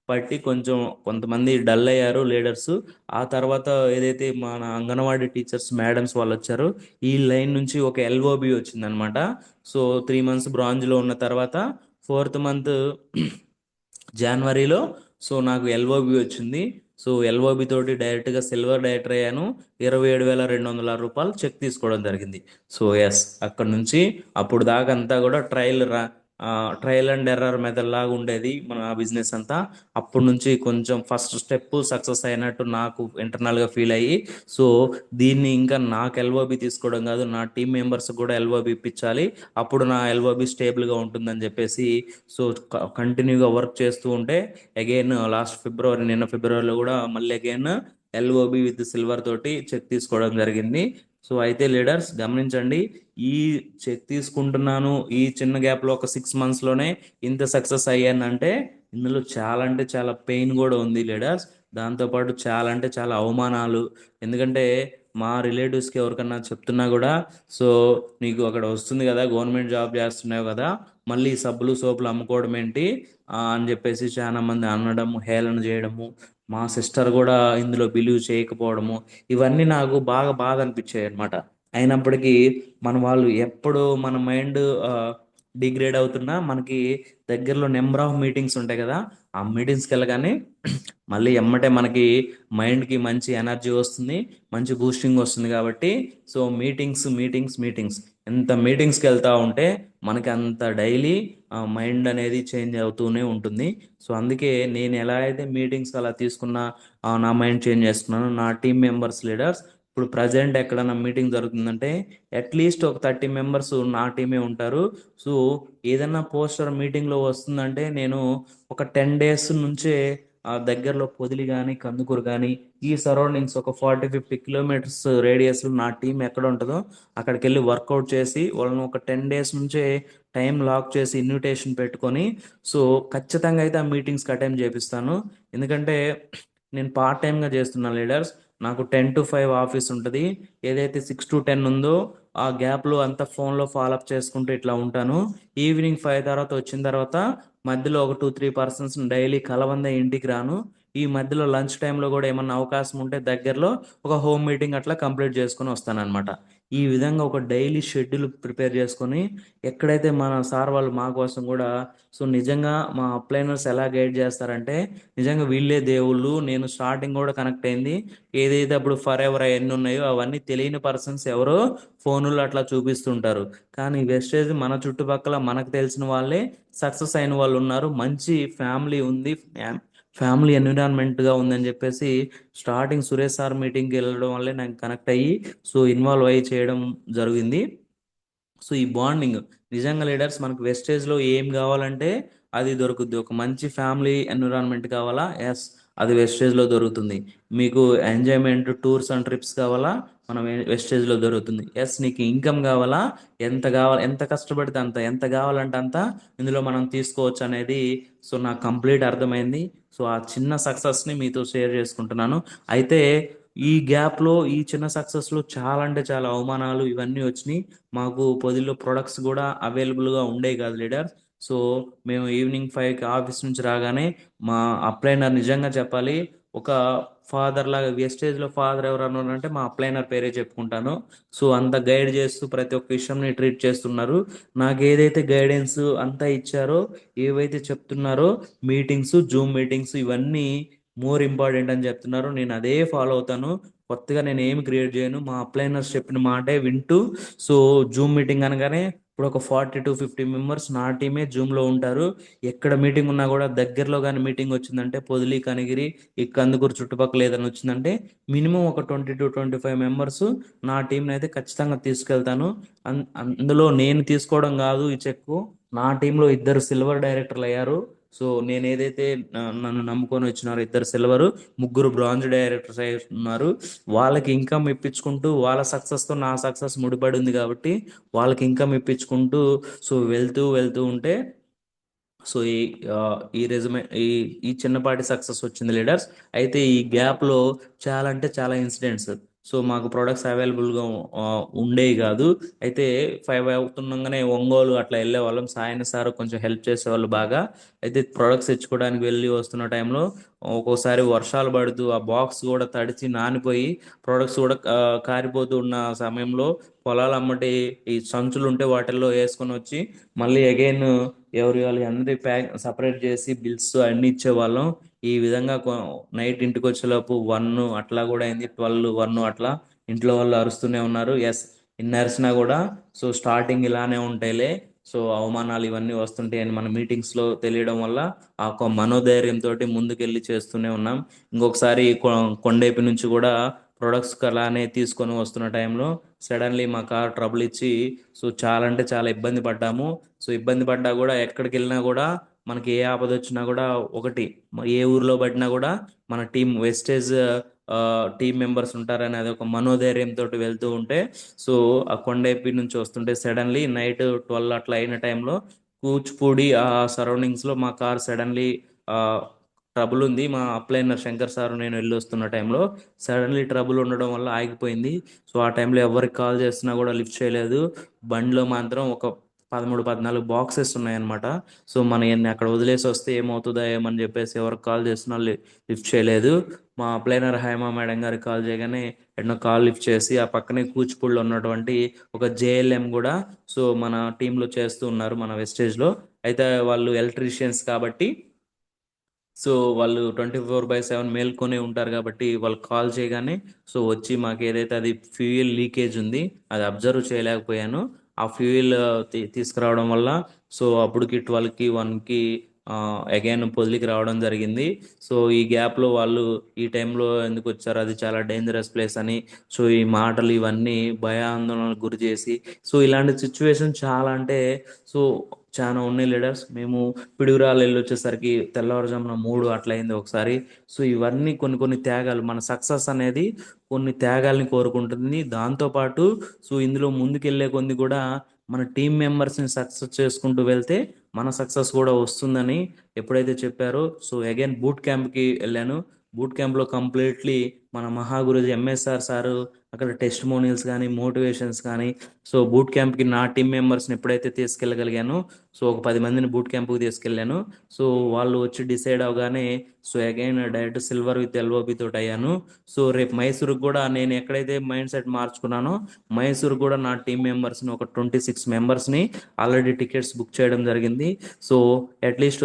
బట్టి కొంచెం కొంతమంది డల్ అయ్యారు లీడర్స్. ఆ తర్వాత ఏదైతే మన అంగన్వాడీ టీచర్స్ మేడమ్స్ వాళ్ళు వచ్చారో ఈ లైన్ నుంచి ఒక ఎల్ఓబి వచ్చిందనమాట. సో 3 మంత్స్ బ్రాంజ్లో ఉన్న తర్వాత 4th మంత్ జనవరిలో సో నాకు ఎల్ఓబి వచ్చింది. సో ఎల్ఓబి తోటి డైరెక్ట్గా సిల్వర్ డైరెక్టర్ అయ్యాను. 27,206 రూపాయలు చెక్ తీసుకోవడం జరిగింది. సో ఎస్ అక్కడ నుంచి అప్పుడు దాకా అంతా కూడా ట్రయల్ అండ్ ఎర్రర్ మెథడ్ లాగా ఉండేది మన బిజినెస్ అంతా. అప్పటి నుంచి కొంచెం ఫస్ట్ స్టెప్ సక్సెస్ అయినట్టు నాకు ఇంటర్నల్గా ఫీల్ అయ్యి సో దీన్ని ఇంకా నాకు ఎల్ఓబి తీసుకోవడం కాదు నా టీం మెంబర్స్ కూడా ఎల్ఓబి ఇప్పించాలి, అప్పుడు నా ఎల్ఓబి స్టేబుల్గా ఉంటుందని చెప్పేసి సో కంటిన్యూగా వర్క్ చేస్తూ ఉంటే అగైన్ లాస్ట్ ఫిబ్రవరి నిన్న ఫిబ్రవరిలో కూడా మళ్ళీ అగైన్ ఎల్ఓబి విత్ సిల్వర్ తోటి చెక్ తీసుకోవడం జరిగింది. సో అయితే లీడర్స్ గమనించండి, ఈ చెక్ తీసుకుంటున్నాను ఈ చిన్న గ్యాప్లో ఒక 6 మంత్స్లోనే ఇంత సక్సెస్ అయ్యానంటే ఇందులో చాలా అంటే చాలా పెయిన్ కూడా ఉంది లీడర్స్. దాంతోపాటు చాలా అంటే చాలా అవమానాలు. ఎందుకంటే మా రిలేటివ్స్కి ఎవరికన్నా చెప్తున్నా కూడా సో నీకు అక్కడ వస్తుంది కదా గవర్నమెంట్ జాబ్ చేస్తున్నావు కదా మళ్ళీ సబ్బులు సోపులు అమ్ముకోవడం ఏంటి అని చెప్పేసి చాలా మంది అనడము, హేళన చేయడము, మా సిస్టర్ కూడా ఇందులో బిలీవ్ చేయకపోవడము, ఇవన్నీ నాకు బాగా బాధ అనిపించాయి అనమాట. అయినప్పటికీ మన వాళ్ళు ఎప్పుడు మన మైండ్ డిగ్రేడ్ అవుతున్నా మనకి దగ్గరలో నెంబర్ ఆఫ్ మీటింగ్స్ ఉంటాయి కదా, ఆ మీటింగ్స్కి వెళ్ళగానే మళ్ళీ ఎమ్మటే మనకి మైండ్కి మంచి ఎనర్జీ వస్తుంది, మంచి బూస్టింగ్ వస్తుంది. కాబట్టి సో మీటింగ్స్ మీటింగ్స్ మీటింగ్స్ ఎంత మీటింగ్స్కి వెళ్తూ ఉంటే మనకి అంత డైలీ మైండ్ అనేది చేంజ్ అవుతూనే ఉంటుంది. సో అందుకే నేను ఎలా అయితే మీటింగ్స్ అలా తీసుకున్నా నా మైండ్ చేంజ్ చేసుకున్నాను. నా టీం మెంబర్స్ లీడర్స్ ఇప్పుడు ప్రజెంట్ ఎక్కడన్నా మీటింగ్ జరుగుతుందంటే అట్లీస్ట్ ఒక 30 మెంబర్స్ నా టీమే ఉంటారు. సో ఏదన్నా పోస్టర్ మీటింగ్లో వస్తుందంటే నేను ఒక 10 days నుంచే ఆ దగ్గరలో పొదిలి కానీ కందుకూరు కానీ ఈ సరౌండింగ్స్ ఒక 40-50 కిలోమీటర్స్ రేడియస్ నా టీం ఎక్కడ ఉంటుందో అక్కడికి వెళ్ళి వర్కౌట్ చేసి వాళ్ళని ఒక 10 days నుంచే టైం లాక్ చేసి ఇన్విటేషన్ పెట్టుకొని సో ఖచ్చితంగా అయితే ఆ మీటింగ్స్కి అటెండ్ చేపిస్తాను. ఎందుకంటే నేను పార్ట్ టైంగా చేస్తున్నా లీడర్స్. నాకు 10 to 5 ఆఫీస్ ఉంటుంది. ఏదైతే 6 to 10 ఉందో ఆ గ్యాప్లో అంతా ఫోన్లో ఫాలోఅప్ చేసుకుంటూ ఇట్లా ఉంటాను. ఈవినింగ్ 5 తర్వాత వచ్చిన తర్వాత మధ్యలో ఒక 2-3 పర్సన్స్ డైలీ కలవందే ఇంటికి రాను. ఈ మధ్యలో లంచ్ టైంలో కూడా ఏమన్నా అవకాశం ఉంటే దగ్గరలో ఒక హోమ్ మీటింగ్ అట్లా కంప్లీట్ చేసుకొని వస్తానన్నమాట. ఈ విధంగా ఒక డైలీ షెడ్యూల్ ప్రిపేర్ చేసుకొని ఎక్కడైతే మన సార్ వాళ్ళు మా కోసం కూడా సో నిజంగా మా అప్లైనర్స్ ఎలా గైడ్ చేస్తారంటే నిజంగా వీళ్ళే దేవుళ్ళు. నేను స్టార్టింగ్ కూడా కనెక్ట్ అయింది. ఏదైతే అప్పుడు ఫర్ ఎవర్ ఎన్ని ఉన్నాయో అవన్నీ తెలియని పర్సన్స్ ఎవరో ఫోనుల్లో అట్లా చూపిస్తుంటారు. కానీ వెస్టేజ్ మన చుట్టుపక్కల మనకు తెలిసిన వాళ్ళే సక్సెస్ అయిన వాళ్ళు ఉన్నారు. మంచి ఫ్యామిలీ ఉంది. ఫ్యామిలీ ఎన్విరాన్మెంట్గా ఉందని చెప్పేసి స్టార్టింగ్ సురేష్ సార్ మీటింగ్కి వెళ్ళడం వల్లే నాకు కనెక్ట్ అయ్యి సో ఇన్వాల్వ్ అయ్యి చేయడం జరిగింది. సో ఈ బాండింగ్ నిజంగా లీడర్స్ మనకు వెస్టేజ్లో ఏం కావాలంటే అది దొరుకుద్ది. ఒక మంచి ఫ్యామిలీ ఎన్విరాన్మెంట్ కావాలా, ఎస్ అది వెస్టేజ్లో దొరుకుతుంది. మీకు ఎంజాయ్మెంట్ టూర్స్ అండ్ ట్రిప్స్ కావాలా, మనం వెస్టేజ్లో దొరుకుతుంది. ఎస్ నీకు ఇన్కమ్ కావాలా, ఎంత కావాలి, ఎంత కష్టపడితే అంత, ఎంత కావాలంటే అంత ఇందులో మనం తీసుకోవచ్చు అనేది సో నాకు కంప్లీట్ అర్థమైంది. సో ఆ చిన్న సక్సెస్ని మీతో షేర్ చేసుకుంటున్నాను. అయితే ఈ గ్యాప్లో ఈ చిన్న సక్సెస్లో చాలా అంటే చాలా అవమానాలు ఇవన్నీ వచ్చినాయి. మాకు పొదిలో ప్రొడక్ట్స్ కూడా అవైలబుల్గా ఉండేవి కాదు లీడర్. సో మేము ఈవినింగ్ 5కి ఆఫీస్ నుంచి రాగానే మా అప్లైనర్ నిజంగా చెప్పాలి ఒక ఫాదర్ లాగా వేస్టేజ్లో ఫాదర్ ఎవరన్నా అంటే మా అప్లైనర్ పేరే చెప్పుకుంటాను. సో అంత గైడ్ చేస్తూ ప్రతి ఒక్క విషయంని ట్రీట్ చేస్తున్నారు. నాకు ఏదైతే గైడెన్స్ అంతా ఇచ్చారో ఏవైతే చెప్తున్నారో మీటింగ్స్ జూమ్ మీటింగ్స్ ఇవన్నీ మోర్ ఇంపార్టెంట్ అని చెప్తున్నారు. నేను అదే ఫాలో అవుతాను. కొత్తగా నేను ఏమి క్రియేట్ చేయను. మా అప్లైనర్స్ చెప్పిన మాటే వింటూ సో జూమ్ మీటింగ్ అనగానే ఇప్పుడు ఒక 40-50 మెంబర్స్ నా టీమే జూమ్లో ఉంటారు. ఎక్కడ మీటింగ్ ఉన్నా కూడా దగ్గరలో కానీ మీటింగ్ వచ్చిందంటే పొదిలి కనిగిరి ఈ కందుకూరు చుట్టుపక్కల ఏదైనా వచ్చిందంటే మినిమం ఒక 20-25 మెంబర్స్ నా టీంని అయితే ఖచ్చితంగా తీసుకెళ్తాను. అందులో నేను తీసుకోవడం కాదు ఈ చెక్కు, నా టీంలో 2 సిల్వర్ డైరెక్టర్లు అయ్యారు. సో నేను ఏదైతే నన్ను నమ్ముకొని వచ్చినారో 2 సిల్వర్, 3 బ్రాంజ్ డైరెక్టర్స్ అయి ఉన్నారు. వాళ్ళకి ఇన్కమ్ ఇప్పించుకుంటూ వాళ్ళ సక్సెస్తో నా సక్సెస్ ముడిపడి ఉంది కాబట్టి వాళ్ళకి ఇన్కమ్ ఇప్పించుకుంటూ సో వెళ్తూ వెళ్తూ ఉంటే సో ఆ, ఈ రెజ్యూమే ఈ చిన్నపాటి సక్సెస్ వచ్చింది లీడర్స్. అయితే ఈ గ్యాప్లో చాలా అంటే చాలా ఇన్సిడెంట్స్. సో మాకు ప్రొడక్ట్స్ అవైలబుల్గా ఉండేవి కాదు. అయితే 5 అవుతుండగానే ఒంగోలు అట్లా వెళ్ళే వాళ్ళం. సాయన సార్ కొంచెం హెల్ప్ చేసేవాళ్ళు బాగా. అయితే ప్రొడక్ట్స్ తెచ్చుకోవడానికి వెళ్ళి వస్తున్న టైంలో ఒక్కోసారి వర్షాలు పడుతూ ఆ బాక్స్ కూడా తడిచి నానిపోయి ప్రొడక్ట్స్ కూడా కారిపోతూ ఉన్న సమయంలో పొలాలు అమ్మటి ఈ సంచులు ఉంటే వాటిల్లో వేసుకొని వచ్చి మళ్ళీ అగైన్ ఎవరి వాళ్ళు అందరి ప్యాక్ సపరేట్ చేసి బిల్స్ అన్ని ఇచ్చేవాళ్ళం. ఈ విధంగా నైట్ ఇంటికి వచ్చేలోపు 1 అట్లా కూడా అయింది. 12-1 అట్లా ఇంట్లో వాళ్ళు అరుస్తూనే ఉన్నారు. ఎస్ ఇన్ని అరిసినా కూడా సో స్టార్టింగ్ ఇలానే ఉంటాయిలే. సో అవమానాలు ఇవన్నీ వస్తుంటాయి అని మన మీటింగ్స్లో తెలియడం వల్ల ఆ ఒక మనోధైర్యంతో ముందుకెళ్ళి చేస్తూనే ఉన్నాం. ఇంకొకసారి కొండేపి నుంచి కూడా ప్రొడక్ట్స్ అలానే తీసుకొని వస్తున్న టైంలో సడన్లీ మా కార్ ట్రబుల్ ఇచ్చి సో చాలా అంటే చాలా ఇబ్బంది పడ్డాము. సో ఇబ్బంది పడ్డా కూడా ఎక్కడికి వెళ్ళినా కూడా మనకి ఏ ఆపద వచ్చినా కూడా ఒకటి ఏ ఊర్లో పడినా కూడా మన టీం వెస్టేజ్ టీం మెంబర్స్ ఉంటారని అది ఒక మనోధైర్యంతో వెళ్తూ ఉంటే సో ఆ కొండేపి నుంచి వస్తుంటే సడన్లీ నైట్ 12 అట్లా అయిన టైంలో కూచిపూడి ఆ సరౌండింగ్స్లో మా కార్ సడన్లీ ట్రబుల్ ఉంది. మా అప్లైనర్ శంకర్ సార్ నేను వెళ్ళి వస్తున్న టైంలో సడన్లీ ట్రబుల్ ఉండడం వల్ల ఆగిపోయింది. సో ఆ టైంలో ఎవరికి కాల్ చేస్తున్నా కూడా లిఫ్ట్ చేయలేదు. బండిలో మాత్రం ఒక 13-14 బాక్సెస్ ఉన్నాయన్నమాట. సో మన ఎన్ని అక్కడ వదిలేసి వస్తే ఏమవుతుందా ఏమని చెప్పేసి ఎవరికి కాల్ చేస్తున్నా లిఫ్ట్ చేయలేదు. మా అప్లైనర్ హైమా మేడం గారికి కాల్ చేయగానే ఎన్నో కాల్ లిఫ్ట్ చేసి ఆ పక్కనే కూచిపూడిలో ఉన్నటువంటి ఒక జేఎల్ఎం కూడా సో మన టీంలో చేస్తూ ఉన్నారు మన వెస్టేజ్లో. అయితే వాళ్ళు ఎలక్ట్రీషియన్స్ కాబట్టి సో వాళ్ళు 24/7 మేల్కొనే ఉంటారు కాబట్టి వాళ్ళు కాల్ చేయగానే సో వచ్చి మాకు ఏదైతే అది ఫ్యూయల్ లీకేజ్ ఉంది అది అబ్జర్వ్ చేయలేకపోయాను. ఆ ఫ్యూయల్ తీసుకురావడం వల్ల సో అప్పటికి 12కి 1కి అగైన్ పొదిలికి రావడం జరిగింది. సో ఈ గ్యాప్లో వాళ్ళు ఈ టైంలో ఎందుకు వచ్చారు, అది చాలా డేంజరస్ ప్లేస్ అని సో ఈ మాటలు ఇవన్నీ భయాందోళనకు గురి చేసి సో ఇలాంటి సిచ్యువేషన్ చాలా అంటే సో చాలా ఉన్నాయి లీడర్స్. మేము పిడుగురాలు వెళ్ళి వచ్చేసరికి తెల్లవారుజామున 3 అట్లా అయింది ఒకసారి. సో ఇవన్నీ కొన్ని కొన్ని త్యాగాలు, మన సక్సెస్ అనేది కొన్ని త్యాగాల్ని కోరుకుంటుంది. దాంతోపాటు సో ఇందులో ముందుకెళ్లే కొన్ని కూడా మన టీం మెంబర్స్ని సక్సెస్ చేసుకుంటూ వెళ్తే మన సక్సెస్ కూడా వస్తుందని ఎప్పుడైతే చెప్పారో, సో అగైన్ బూట్ క్యాంప్కి వెళ్ళాను. బూట్ క్యాంప్లో కంప్లీట్లీ మన మహాగురుజీ ఎంఎస్ఆర్ సారు అక్కడ టెస్టిమోనియల్స్ కానీ మోటివేషన్స్ కానీ, సో బూట్ క్యాంప్కి నా టీం మెంబర్స్ని ఎప్పుడైతే తీసుకెళ్ళగలిగానో, సో ఒక 10 మందిని బూట్ క్యాంప్కి తీసుకెళ్ళాను. సో వాళ్ళు వచ్చి డిసైడ్ అవగానే so again direct silver with LOB తోటి అయ్యాను. సో రేపు మైసూర్కి కూడా నేను ఎక్కడైతే మైండ్ సెట్ మార్చుకున్నానో, మైసూర్ కూడా నా టీం మెంబర్స్ని ఒక 26 మెంబర్స్ని ఆల్రెడీ టికెట్స్ బుక్ చేయడం జరిగింది. సో అట్లీస్ట్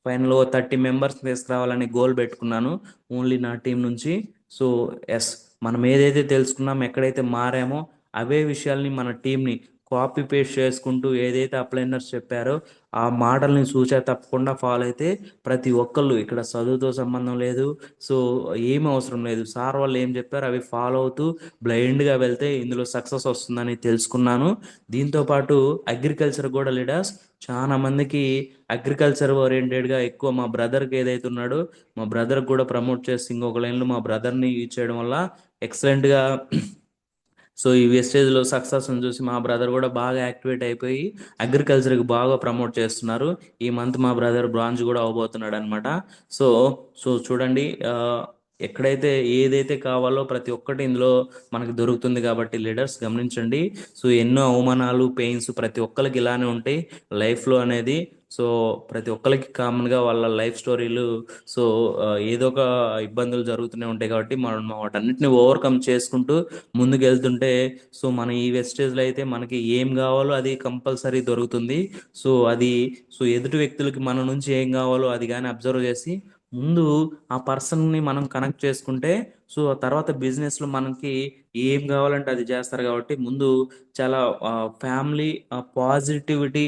ఫైనల్ 30 మెంబర్స్ తీసుకురావాలని గోల్ పెట్టుకున్నాను ఓన్లీ నా టీం నుంచి. సో ఎస్, మనం ఏదైతే తెలుసుకున్నాం, ఎక్కడైతే మారామో అవే విషయాల్ని మన టీంని కాపీ పేస్ట్ చేసుకుంటూ ఏదైతే అప్లైనర్స్ చెప్పారో ఆ మాటల్ని సూచన తప్పకుండా ఫాలో అయితే ప్రతి ఒక్కళ్ళు, ఇక్కడ చదువుతో సంబంధం లేదు, సో ఏమీ అవసరం లేదు, సార్ వాళ్ళు ఏం చెప్పారో అవి ఫాలో అవుతూ బ్లైండ్గా వెళ్తే ఇందులో సక్సెస్ వస్తుందని తెలుసుకున్నాను. దీంతోపాటు అగ్రికల్చర్ కూడా లీడర్స్ చాలా మందికి అగ్రికల్చర్ ఓరియంటెడ్గా ఎక్కువ, మా బ్రదర్కి ఏదైతే ఉన్నాడో మా బ్రదర్ కూడా ప్రమోట్ చేసి ఇంకొక లైన్లో మా బ్రదర్ని యూజ్ చేయడం వల్ల ఎక్సలెంట్గా సో ఈ వేస్టేజ్లో సక్సెస్ని చూసి మా బ్రదర్ కూడా బాగా యాక్టివేట్ అయిపోయి అగ్రికల్చర్కి బాగా ప్రమోట్ చేస్తున్నారు. ఈ మంత్ మా బ్రదర్ బ్రాంచ్ కూడా అవబోతున్నాడు అనమాట. సో సో చూడండి, ఎక్కడైతే ఏదైతే కావాలో ప్రతి ఒక్కటి ఇందులో మనకి దొరుకుతుంది కాబట్టి లీడర్స్ గమనించండి. సో ఎన్నో అవమానాలు, పెయిన్స్ ప్రతి ఒక్కరికి ఇలానే ఉంటాయి లైఫ్లో అనేది. సో ప్రతి ఒక్కరికి కామన్గా వాళ్ళ లైఫ్ స్టోరీలు, సో ఏదో ఒక ఇబ్బందులు జరుగుతూనే ఉంటాయి కాబట్టి మనం వాటన్నిటిని ఓవర్కమ్ చేసుకుంటూ ముందుకు వెళ్తుంటే సో మన ఈ వెస్టేజ్లో అయితే మనకి ఏం కావాలో అది కంపల్సరీ దొరుకుతుంది. సో అది సో ఎదుటి వ్యక్తులకి మన నుంచి ఏం కావాలో అది కానీ అబ్జర్వ్ చేసి ముందు ఆ పర్సన్ని మనం కనెక్ట్ చేసుకుంటే సో ఆ తర్వాత బిజినెస్లో మనకి ఏం కావాలంటే అది చేస్తారు కాబట్టి ముందు చాలా ఫ్యామిలీ పాజిటివిటీ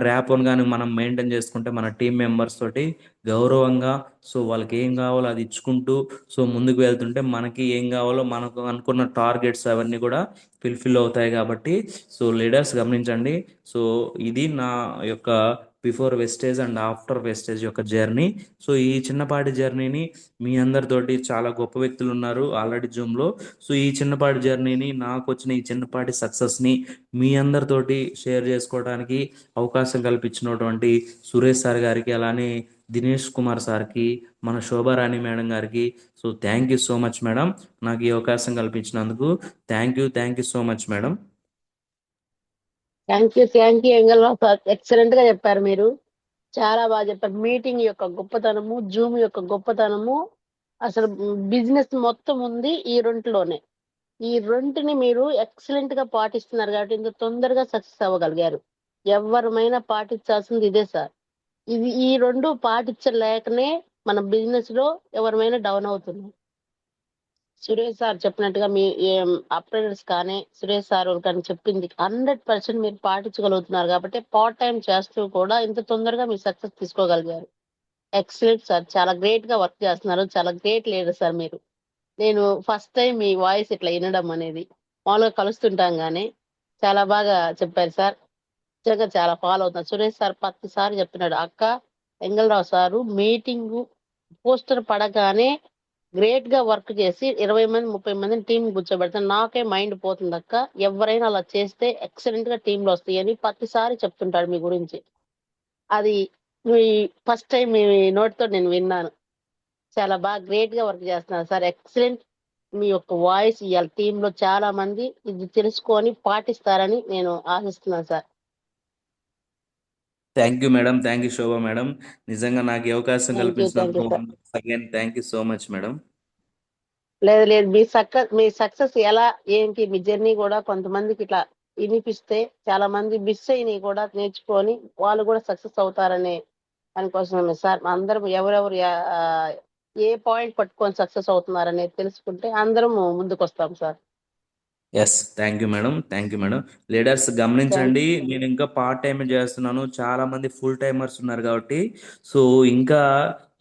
ర్యాప్ని కానీ మనం మెయింటైన్ చేసుకుంటే మన టీం మెంబర్స్ తోటి గౌరవంగా సో వాళ్ళకి ఏం కావాలో అది ఇచ్చుకుంటూ సో ముందుకు వెళ్తుంటే మనకి ఏం కావాలో మనకు అనుకున్న టార్గెట్స్ అవన్నీ కూడా ఫుల్ఫిల్ అవుతాయి కాబట్టి సో లీడర్స్ గమనించండి. సో ఇది నా యొక్క before wastage and after wastage యొక్క జర్నీ. సో ఈ చిన్నపాటి జర్నీని మీ అందరితోటి, చాలా గొప్ప వ్యక్తులు ఉన్నారు ఆల్రెడీ జూమ్లో, సో ఈ చిన్నపాటి జర్నీని నాకు వచ్చిన ఈ చిన్నపాటి సక్సెస్ని మీ అందరితోటి షేర్ చేసుకోవడానికి అవకాశం కల్పించినటువంటి సురేష్ సార్ గారికి, అలానే దినేష్ కుమార్ సార్కి, మన శోభారాణి మేడం గారికి so thank you so much madam, నాకు ఈ అవకాశం కల్పించినందుకు. Thank you so much madam. Thank you Engalrao sir, excellent గా చెప్పారు మీరు. చాలా బాగా చెప్పారు. మీటింగ్ యొక్క గొప్పతనము, జూమ్ యొక్క గొప్పతనము, అసలు బిజినెస్ మొత్తం ఉంది ఈ రెండులోనే. ఈ రెండుని మీరు ఎక్సలెంట్ గా పాటిస్తున్నారు కాబట్టి ఇంత తొందరగా సక్సెస్ అవ్వగలిగారు. ఎవరమైనా పాటించాల్సింది ఇదే సార్. ఇది ఈ రెండు పాటించలేకనే మన బిజినెస్ లో ఎవరమైనా డౌన్ అవుతున్నాం. సురేష్ సార్ చెప్పినట్టుగా మీ అప్రెంటిస్ కానీ సురేష్ సార్ కానీ చెప్పింది 100% మీరు పాటించగలుగుతున్నారు కాబట్టి పార్ట్ టైం చేస్తూ కూడా ఇంత తొందరగా మీరు సక్సెస్ తీసుకోగలిగారు. ఎక్సలెంట్ సార్, చాలా గ్రేట్ గా వర్క్ చేస్తున్నారు. చాలా గ్రేట్ లీడర్ సార్ మీరు. నేను ఫస్ట్ టైం మీ వాయిస్ ఇట్లా వినడం అనేది, మామూలుగా కలుస్తుంటాం కానీ చాలా బాగా చెప్పారు సార్. నిజంగా చాలా ఫాలో అవుతున్నారు. సురేష్ సార్ ప్రతిసారి చెప్తున్నాడు, అక్క ఎంగళరావు సారు మీటింగ్ పోస్టర్ పడగానే గ్రేట్ గా వర్క్ చేసి 20 మంది 30 మందిని టీం కూర్చోబెడతాను. నాకే మైండ్ పోతుంది అక్క, ఎవరైనా అలా చేస్తే ఎక్సలెంట్ గా టీంలో వస్తాయి అని ప్రతిసారి చెప్తుంటాడు మీ గురించి. అది మీ ఫస్ట్ టైం మీ నోటితో నేను విన్నాను. చాలా బాగా గ్రేట్ గా వర్క్ చేస్తున్నారు సార్, ఎక్సలెంట్. మీ యొక్క వాయిస్ ఇవాళ టీంలో చాలా మంది ఇది తెలుసుకొని పాటిస్తారని నేను ఆశిస్తున్నాను sir. Thank you madam, thank you Shobha madam, నిజంగా నాకు ఈ అవకాశం థ్యాంక్ యూ కల్పించినందుకు sir. Again thank you so much madam. లేదు లేదు, మీ సక్సెస్ ఎలా ఏంటి మీ జర్నీ కూడా కొంతమందికి ఇట్లా వినిపిస్తే చాలా మంది మిస్ అయినవి కూడా నేర్చుకొని వాళ్ళు కూడా సక్సెస్ అవుతారనే దానికోసమే సార్. అందరం ఎవరెవరు ఏ పాయింట్ పట్టుకొని సక్సెస్ అవుతున్నారనేది తెలుసుకుంటే అందరం ముందుకు వస్తాం sir. Yes, thank you madam, thank you madam. Leaders గమనించండి, నేను ఇంకా పార్ట్ టైం చేస్తున్నాను, చాలా మంది ఫుల్ టైమర్స్ ఉన్నారు కాబట్టి. సో ఇంకా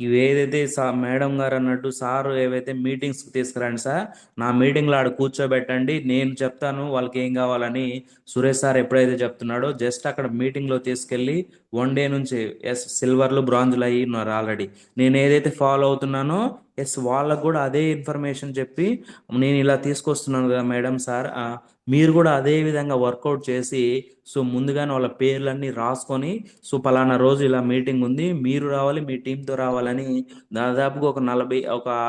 ఇవి ఏదైతే మేడం గారు అన్నట్టు సార్ ఏవైతే మీటింగ్స్ తీసుకురండి సార్, నా మీటింగ్లో ఆడ కూర్చోబెట్టండి, నేను చెప్తాను వాళ్ళకి ఏం కావాలని. సురేష్ సార్ ఎప్పుడైతే చెప్తున్నాడో జస్ట్ అక్కడ మీటింగ్లో తీసుకెళ్ళి 1 డే నుంచి ఎస్ సిల్వర్లు బ్రాంజులు అయ్యి ఉన్నారు ఆల్రెడీ. నేను ఏదైతే ఫాలో అవుతున్నానో ఎస్ వాళ్ళకు కూడా అదే ఇన్ఫర్మేషన్ చెప్పి నేను ఇలా తీసుకొస్తున్నాను కదా మేడం సార్, మీరు కూడా అదే విధంగా వర్కౌట్ చేసి సో ముందుగానే వాళ్ళ పేర్లన్నీ రాసుకొని సో పలానా రోజు ఇలా మీటింగ్ ఉంది, మీరు రావాలి, మీ టీంతో రావాలని దాదాపుగా ఒక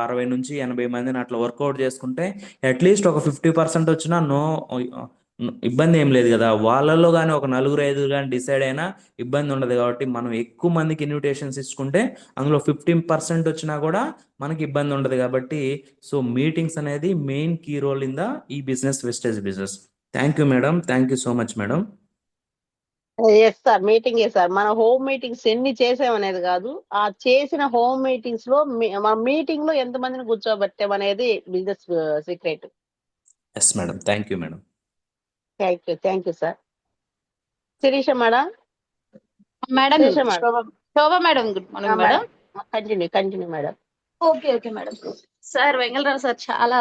60 నుంచి 80 మందిని అట్లా వర్కౌట్ చేసుకుంటే అట్లీస్ట్ ఒక 50% వచ్చినా ఇబ్బంది ఏం లేదు కదా. వాళ్ళల్లో కానీ ఒక 4 5 కానీ డిసైడ్ అయినా ఇబ్బంది ఉండదు కాబట్టి మనం ఎక్కువ మందికి ఇన్విటేషన్స్ ఇచ్చుకుంటే అందులో 15% వచ్చినా కూడా మనకి ఇబ్బంది ఉండదు కాబట్టి సో మీటింగ్స్ అనేది main key role in the ఈ business, wastage business. Thank you madam, thank you so much madam. Yes sir, meeting sir. మన హోమ్ మీటింగ్స్ ఎన్ని చేసామనేది కాదు, ఆ చేసిన హోమ్ మీటింగ్స్ లో మన మీటింగ్ లో ఎంత మందిని కూర్చోబెట్టామనేది business secret. Yes madam, thank you madam. Thank you sir. Sirisha madam. Madam Sirisha madam. Shobha madam, good morning madam. Continue madam. Okay madam. Sir Vengalarao sir చాలా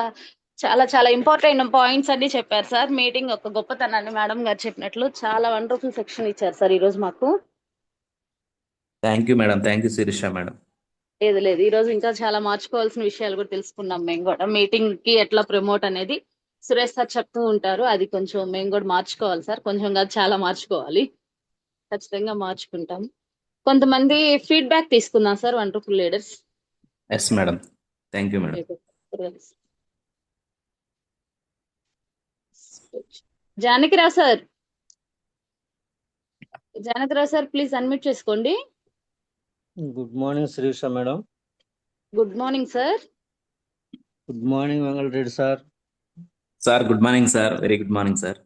చాలా చాలా ఇంపార్టెంట్ పాయింట్స్ అన్ని చెప్పారు సార్. మీటింగ్ ఒక గొప్పతనాన్ని మేడం గారు చెప్పినట్లు చాలా వండర్ఫుల్ సెక్షన్ ఇచ్చారు సార్ ఈ రోజు మాకు. Thank you madam, thank you Shirisha madam. లేదు ఈ రోజు ఇంకా చాలా మార్చుకోవాల్సిన విషయాలు కూడా తెలుసుకున్నాం. మేము కూడా మీటింగ్ కి ఎట్లా ప్రమోట్ అనేది సురేష్ సార్ చెప్తూ ఉంటారు, అది కొంచెం మేము కూడా మార్చుకోవాలి సార్. కొంచెం కాదు, చాలా మార్చుకోవాలి, ఖచ్చితంగా మార్చుకుంటాం. కొంతమంది ఫీడ్బ్యాక్ తీసుకుందాం sir, wonderful leaders. Yes madam, thank you madam. Janakirao sir, please unmute చేసుకోండి. Good morning Sirisha madam. Good morning sir. Good morning Vengalreddy sir. Sir good morning sir, very good morning sir.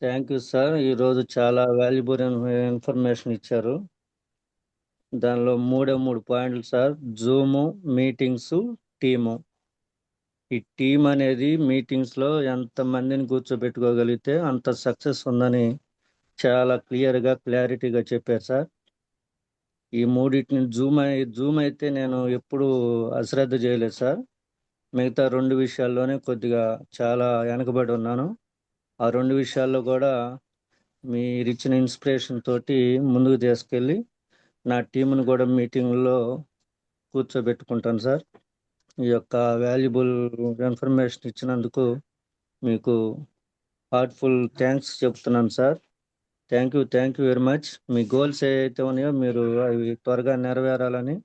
Thank you sir. ఈరోజు చాలా valuable information ఇచ్చారు. దానిలో 3 పాయింట్లు sir: Zoom, meetings, team. ఈ team అనేది మీటింగ్స్లో ఎంతమందిని కూర్చోబెట్టుకోగలిగితే అంత సక్సెస్ ఉందని చాలా క్లియర్గా క్లారిటీగా చెప్పారు సార్. ఈ మూడింటిని జూమ్ అయితే నేను ఎప్పుడు అశ్రద్ధ చేయలేదు సార్. మిగతా 2 విషయాల్లోనే కొద్దిగా చాలా వెనకబడి ఉన్నాను. ఆ 2 విషయాల్లో కూడా మీరు ఇచ్చిన ఇన్స్పిరేషన్ తోటి ముందుకు తీసుకెళ్ళి నా టీంను కూడా మీటింగ్లో కూర్చోబెట్టుకుంటాను సార్. ఈ యొక్క వాల్యుబుల్ ఇన్ఫర్మేషన్ ఇచ్చినందుకు మీకు హార్ట్ఫుల్ థ్యాంక్స్ చెప్తున్నాను sir. Thank you very much. Me goals ఏవైతే ఉన్నాయో మీరు అవి త్వరగా నెరవేరాలని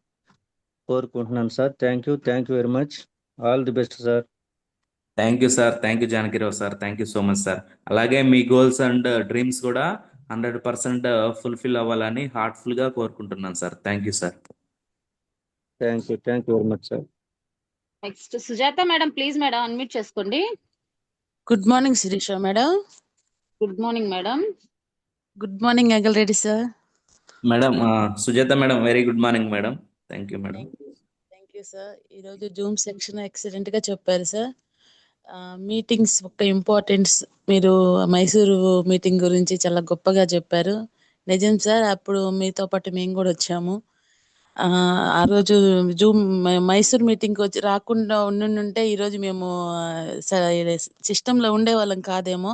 కోరుకుంటున్నాను sir. Thank you very much. All the best sir. Thank you sir, thank you Janaki Rao sir, thank you so much sir. అలాగే మీ గోల్స్ అండ్ డ్రీమ్స్ కూడా 100% ఫుల్ఫిల్ అవ్వాలని హార్ట్ఫుల్గా కోరుకుంటున్నాను sir. Thank you sir. Thank you very much sir. Next Sujatha madam, please madam unmute చేసుకోండి. Good morning Sirisha madam. Good morning madam. Good morning Vengalreddy sir. Madam Sujatha madam, very good morning madam. Thank you madam. Thank you sir. ఈరోజు Zoom section excellent గా చెప్పారు sir. Meetings ఒక importance, మీరు Mysuru meeting గురించి చాలా గొప్పగా చెప్పారు. నిజం సార్, అప్పుడు మీతో పాటు మేము కూడా వచ్చాము. ఆ రోజు జూమ్ మైసూర్ మీటింగ్ వచ్చి రాకుండా ఉండుంటే ఈరోజు మేము సిస్టంలో ఉండేవాళ్ళం కాదేమో.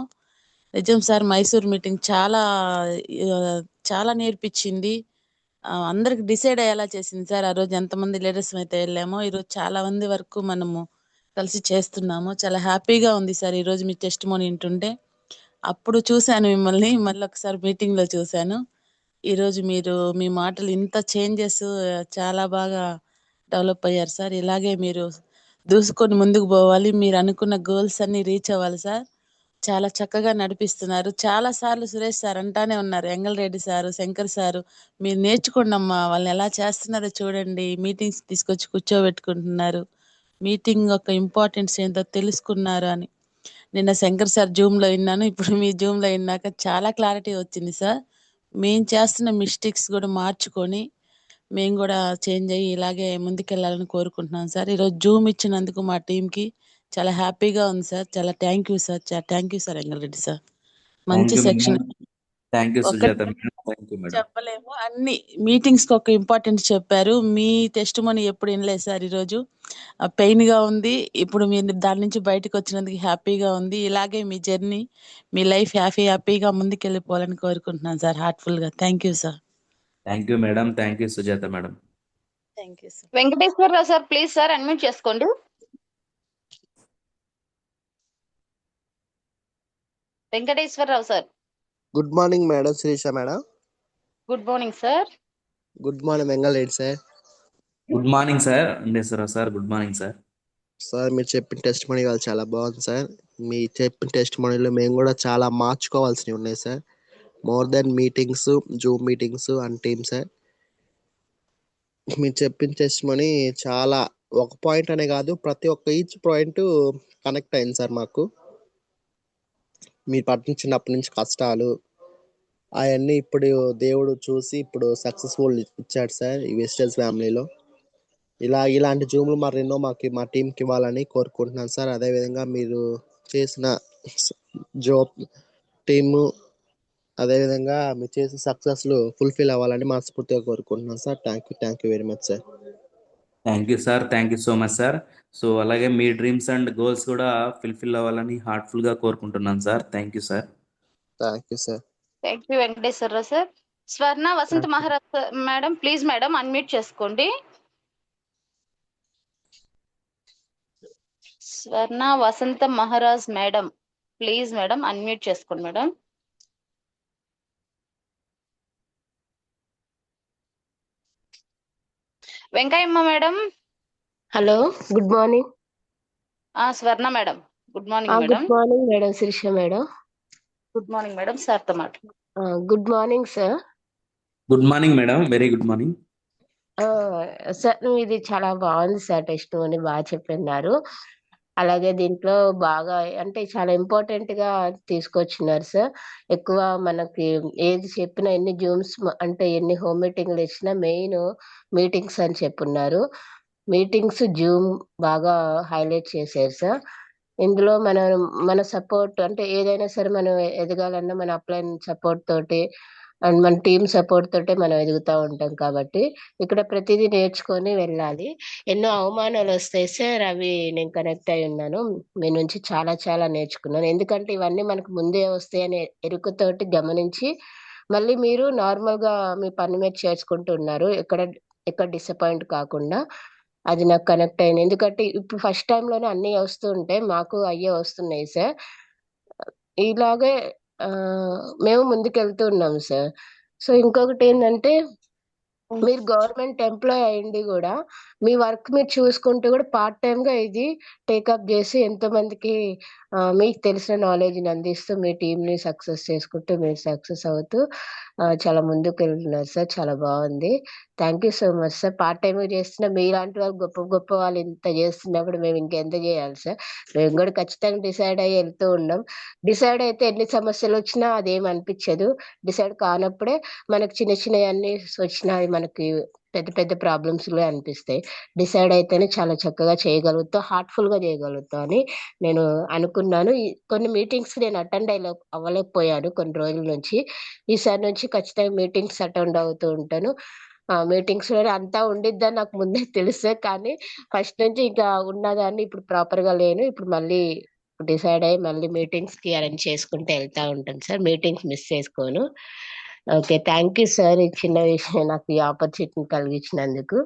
నిజం సార్, మైసూర్ మీటింగ్ చాలా చాలా నేర్పించింది. అందరికి డిసైడ్ అయ్యేలా చేసింది సార్. ఆ రోజు ఎంతమంది లీడర్స్ అయితే వెళ్ళామో ఈరోజు చాలా మంది వరకు మనము కలిసి చేస్తున్నాము. చాలా హ్యాపీగా ఉంది సార్ ఈరోజు మీ టెస్టిమోనీ వింటుంటే. అప్పుడు చూశాను మిమ్మల్ని, మళ్ళీ ఒకసారి మీటింగ్ లో చూశాను. ఈరోజు మీరు మీ మాటలు ఇంత చేంజెస్, చాలా బాగా డెవలప్ అయ్యారు సార్. ఇలాగే మీరు దూసుకొని ముందుకు పోవాలి, మీరు అనుకున్న గోల్స్ అన్ని రీచ్ అవ్వాలి సార్. చాలా చక్కగా నడిపిస్తున్నారు. చాలా సార్లు సురేష్ సార్ అంటానే ఉన్నారు, ఎంగళరెడ్డి సారు, శంకర్ సారు, మీరు నేర్చుకోండి అమ్మా, వాళ్ళని ఎలా చేస్తున్నారో చూడండి, మీటింగ్స్ తీసుకొచ్చి కూర్చోబెట్టుకుంటున్నారు, మీటింగ్ యొక్క ఇంపార్టెన్స్ ఏంటో తెలుసుకున్నారు అని. నిన్న శంకర్ సార్ జూమ్ లో విన్నాను, ఇప్పుడు మీ జూమ్ లో విన్నాక చాలా క్లారిటీ వచ్చింది సార్. మేము చేస్తున్న మిస్టేక్స్ కూడా మార్చుకొని మేము కూడా చేంజ్ అయ్యి ఇలాగే ముందుకెళ్ళాలని కోరుకుంటున్నాం సార్. ఈరోజు జూమ్ ఇచ్చినందుకు మా టీంకి చాలా హ్యాపీగా ఉంది సార్. చాలా thank you sir. Thank you sir Vengalreddy sir. Thank మంచి you section. Madam. Thank you ఒక Sujatha madam. Thank you madam. చెప్పలేము, అన్ని మీటింగ్స్ కి ఒక ఇంపార్టెన్స్ చెప్పారు. మీ టెస్ట్ మనీ ఎప్పుడు వినలేదు సార్. ఈరోజు పెయిన్ గా ఉంది. ఇప్పుడు మీరు దాని నుంచి బయటకు వచ్చినందుకు హ్యాపీగా ఉంది. ఇలాగే మీ జర్నీ, మీ లైఫ్ హ్యాపీగా ముందుకెళ్ళిపోవాలని కోరుకుంటున్నాను సార్. హార్ట్ఫుల్ గా thank you sir. Thank you madam. Thank you Sujatha madam. Thank you sir. Venkateswararao sir please sir unmute చేసుకోండి. Venkateswararao sir. Good morning madam Sirisha madam. Good morning sir. Good morning Vengalreddy sir. Good morning sir. Venkateswararao sir. Good morning sir. Sir మీరు చెప్పిన test money వాళ్ళు చాలా బాగుంది sir. మీ చెప్పిన test మనీలో మేము కూడా చాలా మార్చుకోవాల్సినవి ఉన్నాయి sir. More than meetings, Zoom meetings and team sir. మీరు చెప్పిన టెస్ట్ మనీ చాలా ఒక పాయింట్ అనే కాదు, ప్రతి ఒక్క ఈచ్ పాయింట్ కనెక్ట్ అయింది సార్ మాకు. మీరు పట్టించినప్పటి నుంచి కష్టాలు అవన్నీ ఇప్పుడు దేవుడు చూసి ఇప్పుడు సక్సెస్ఫుల్ ఇచ్చాడు సార్ ఈ వెస్టర్స్ ఫ్యామిలీలో. ఇలాంటి జూమ్లు మరెన్నో మా టీంకి ఇవ్వాలని కోరుకుంటున్నాను సార్. అదేవిధంగా మీరు చేసిన జాబ్ టీము, అదేవిధంగా మీరు చేసిన సక్సెస్లు ఫుల్ఫిల్ అవ్వాలని మనస్ఫూర్తిగా కోరుకుంటున్నాను sir. Thank you very much sir. Thank you sir. Thank you so much sir. So అలాగే మీ డ్రీమ్స్ అండ్ గోల్స్ కూడా ఫుల్ఫిల్ అవ్వాలని హార్ట్ఫుల్ గా కోరుకుంటున్నాను sir. Thank you sir. Thank you sir. Thank you Venkateswararao sir. Swarna Vasantha Maharaj madam please madam unmute చేసుకోండి. Swarna Vasantha Maharaj madam please madam unmute చేసుకోండి madam. Venkayyamma madam. Hello, good morning. Swarna madam good morning madam. Good morning madam Sirisha madam. Good morning madam. Sir తో మాట. Good morning sir. Good morning madam. Very good morning. Sir ఇది చాలా బాగుంది sir. Test అని బాగా చెప్పినారు. అలాగే దీంట్లో బాగా అంటే చాలా ఇంపార్టెంట్ గా తీసుకొచ్చినారు సార్. ఎక్కువ మనకి ఏది చెప్పినా, ఎన్ని జూమ్స్ అంటే ఎన్ని హోమ్ మీటింగ్లు ఇచ్చినా మెయిన్ మీటింగ్స్ అని చెప్పున్నారు. మీటింగ్స్ జూమ్ బాగా హైలైట్ చేశారు సార్. ఇందులో మన సపోర్ట్ అంటే ఏదైనా సరే మనం ఎదగాలన్నా మన అప్లైన్ సపోర్ట్ తోటి అండ్ మన టీమ్ సపోర్ట్ తోటే మనం ఎదుగుతూ ఉంటాం. కాబట్టి ఇక్కడ ప్రతిదీ నేర్చుకొని వెళ్ళాలి. ఎన్నో అవమానాలు వస్తాయి సార్, అవి నేను కనెక్ట్ అయి ఉన్నాను. మీ నుంచి చాలా చాలా నేర్చుకున్నాను. ఎందుకంటే ఇవన్నీ మనకు ముందే వస్తాయని ఎరుకతోటి గమనించి మళ్ళీ మీరు నార్మల్ గా మీ పని మీద చేసుకుంటూ ఉన్నారు. ఎక్కడ డిసప్పాయింట్ కాకుండా. అది నాకు కనెక్ట్ అయింది. ఎందుకంటే ఇప్పుడు ఫస్ట్ టైం లోనే అన్ని వస్తూ ఉంటాయి, మాకు అయ్యే వస్తున్నాయి సార్. ఇలాగే మేము ముందుకెళ్తూ ఉన్నాము సార్. సో ఇంకొకటి ఏంటంటే, మీరు గవర్నమెంట్ ఎంప్లాయ్ అయ్యింది కూడా మీ వర్క్ మీరు చూసుకుంటూ కూడా పార్ట్ టైం గా ఇది టేకప్ చేసి ఎంతో మందికి మీకు తెలిసిన నాలెడ్జ్ ని అందిస్తూ మీ టీం ని సక్సెస్ చేసుకుంటూ మీరు సక్సెస్ అవుతూ చాలా ముందుకు వెళ్తున్నారు సార్. చాలా బాగుంది. Thank you so much sir. Part time చేస్తున్న మీలాంటి వాళ్ళు గొప్ప గొప్ప వాళ్ళు ఇంత చేస్తున్నప్పుడు మేము ఇంకెంత చేయాలి సార్. మేము కూడా ఖచ్చితంగా డిసైడ్ అయ్యి వెళ్తూ ఉన్నాం. డిసైడ్ అయితే ఎన్ని సమస్యలు వచ్చినా అదేం అనిపించదు. డిసైడ్ కానప్పుడే మనకు చిన్న చిన్నవి అన్ని వచ్చినా మనకి పెద్ద పెద్ద ప్రాబ్లమ్స్ కూడా అనిపిస్తాయి. డిసైడ్ అయితేనే చాలా చక్కగా చేయగలుగుతాం, హార్ట్ఫుల్ గా చేయగలుగుతాం అని నేను అనుకున్నాను. కొన్ని మీటింగ్స్ నేను అటెండ్ అవ్వలేకపోయాను కొన్ని రోజుల నుంచి. ఈసారి నుంచి ఖచ్చితంగా మీటింగ్స్ అటెండ్ అవుతూ ఉంటాను. మీటింగ్స్ లో అంతా ఉండిద్దని నాకు ముందే తెలుసు, కానీ ఫస్ట్ నుంచి ఇంకా ఉన్నదాన్ని ఇప్పుడు ప్రాపర్ గా లేను. ఇప్పుడు మళ్ళీ డిసైడ్ అయ్యి మళ్ళీ మీటింగ్స్ కి అరేంజ్ చేసుకుంటూ వెళ్తా ఉంటాను సార్. మీటింగ్స్ మిస్ చేసుకోను. Okay, thank you sir. ఈ చిన్న విషయం నాకు ఈ ఆపర్చునిటీని కలిగించినందుకు.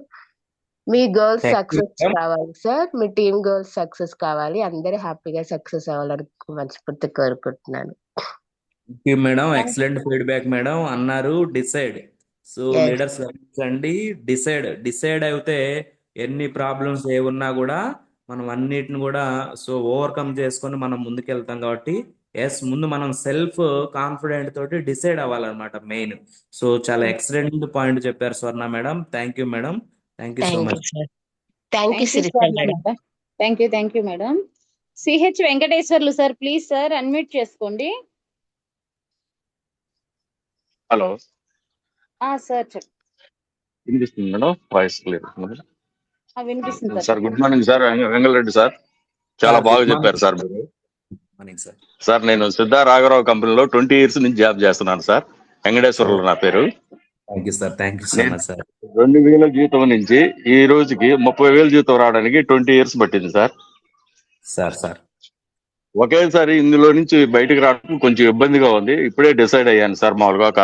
మీ గర్ల్స్ థ్యాంక్ యూ సక్సెస్ కావాలి సార్. మీ టీమ్ గర్ల్స్ సక్సెస్ కావాలి. అందరూ హ్యాపీగా సక్సెస్ అవ్వాలని మనస్ఫూర్తి కోరుకుంటున్నాను. మేడం. Excellent feedback madam. అన్నారు డిసైడ్. So Yes. లీడర్స్ గమనించండి, డిసైడ్ అయితే ఎన్ని ప్రాబ్లమ్స్ ఏ ఉన్నా కూడా మనం అన్నిటిని కూడా ఓవర్కమ్ చేసుకొని మనం ముందుకెళ్తాం. కాబట్టి ముందు మనం సెల్ఫ్ కాన్ఫిడెంట్ తోటి డిసైడ్ అవ్వాలన్నమాట మెయిన్. సో చాలా ఎక్సలెంట్ పాయింట్ చెప్పారు Swarna madam. Thank you madam. Thank you so thank much. You sir. Thank you Shirisha madam. Thank you madam. CH Venkateswarlu sir please sir unmute చేసుకోండి. హలో సార్ చెప్పండి. వినిపిస్తుంది madam? Voice clear వినిపిస్తుంది sir. Good morning sir. Vengalreddy sir. చాలా sir బాగా good చెప్పారు morning. Sir మీరు. Morning sir. Sir నేను సిద్ధా రాఘరావు కంపెనీలో 20 years నుంచి జాబ్ చేస్తున్నాను సార్. వెంకటేశ్వరరావు నా పేరు. Thank you sir. Thank you so నేను మచ్ సార్. 2000 జీతం నుంచి ఈ రోజుకి 30,000 జీతం రావడానికి 20 years పట్టింది సార్. సార్ ఒకేసారి ఇందులో నుంచి బయటకు రావడం కొంచెం ఇబ్బందిగా ఉంది. ఇప్పుడే డిసైడ్ అయ్యాను సార్. మామూలుగా ఒక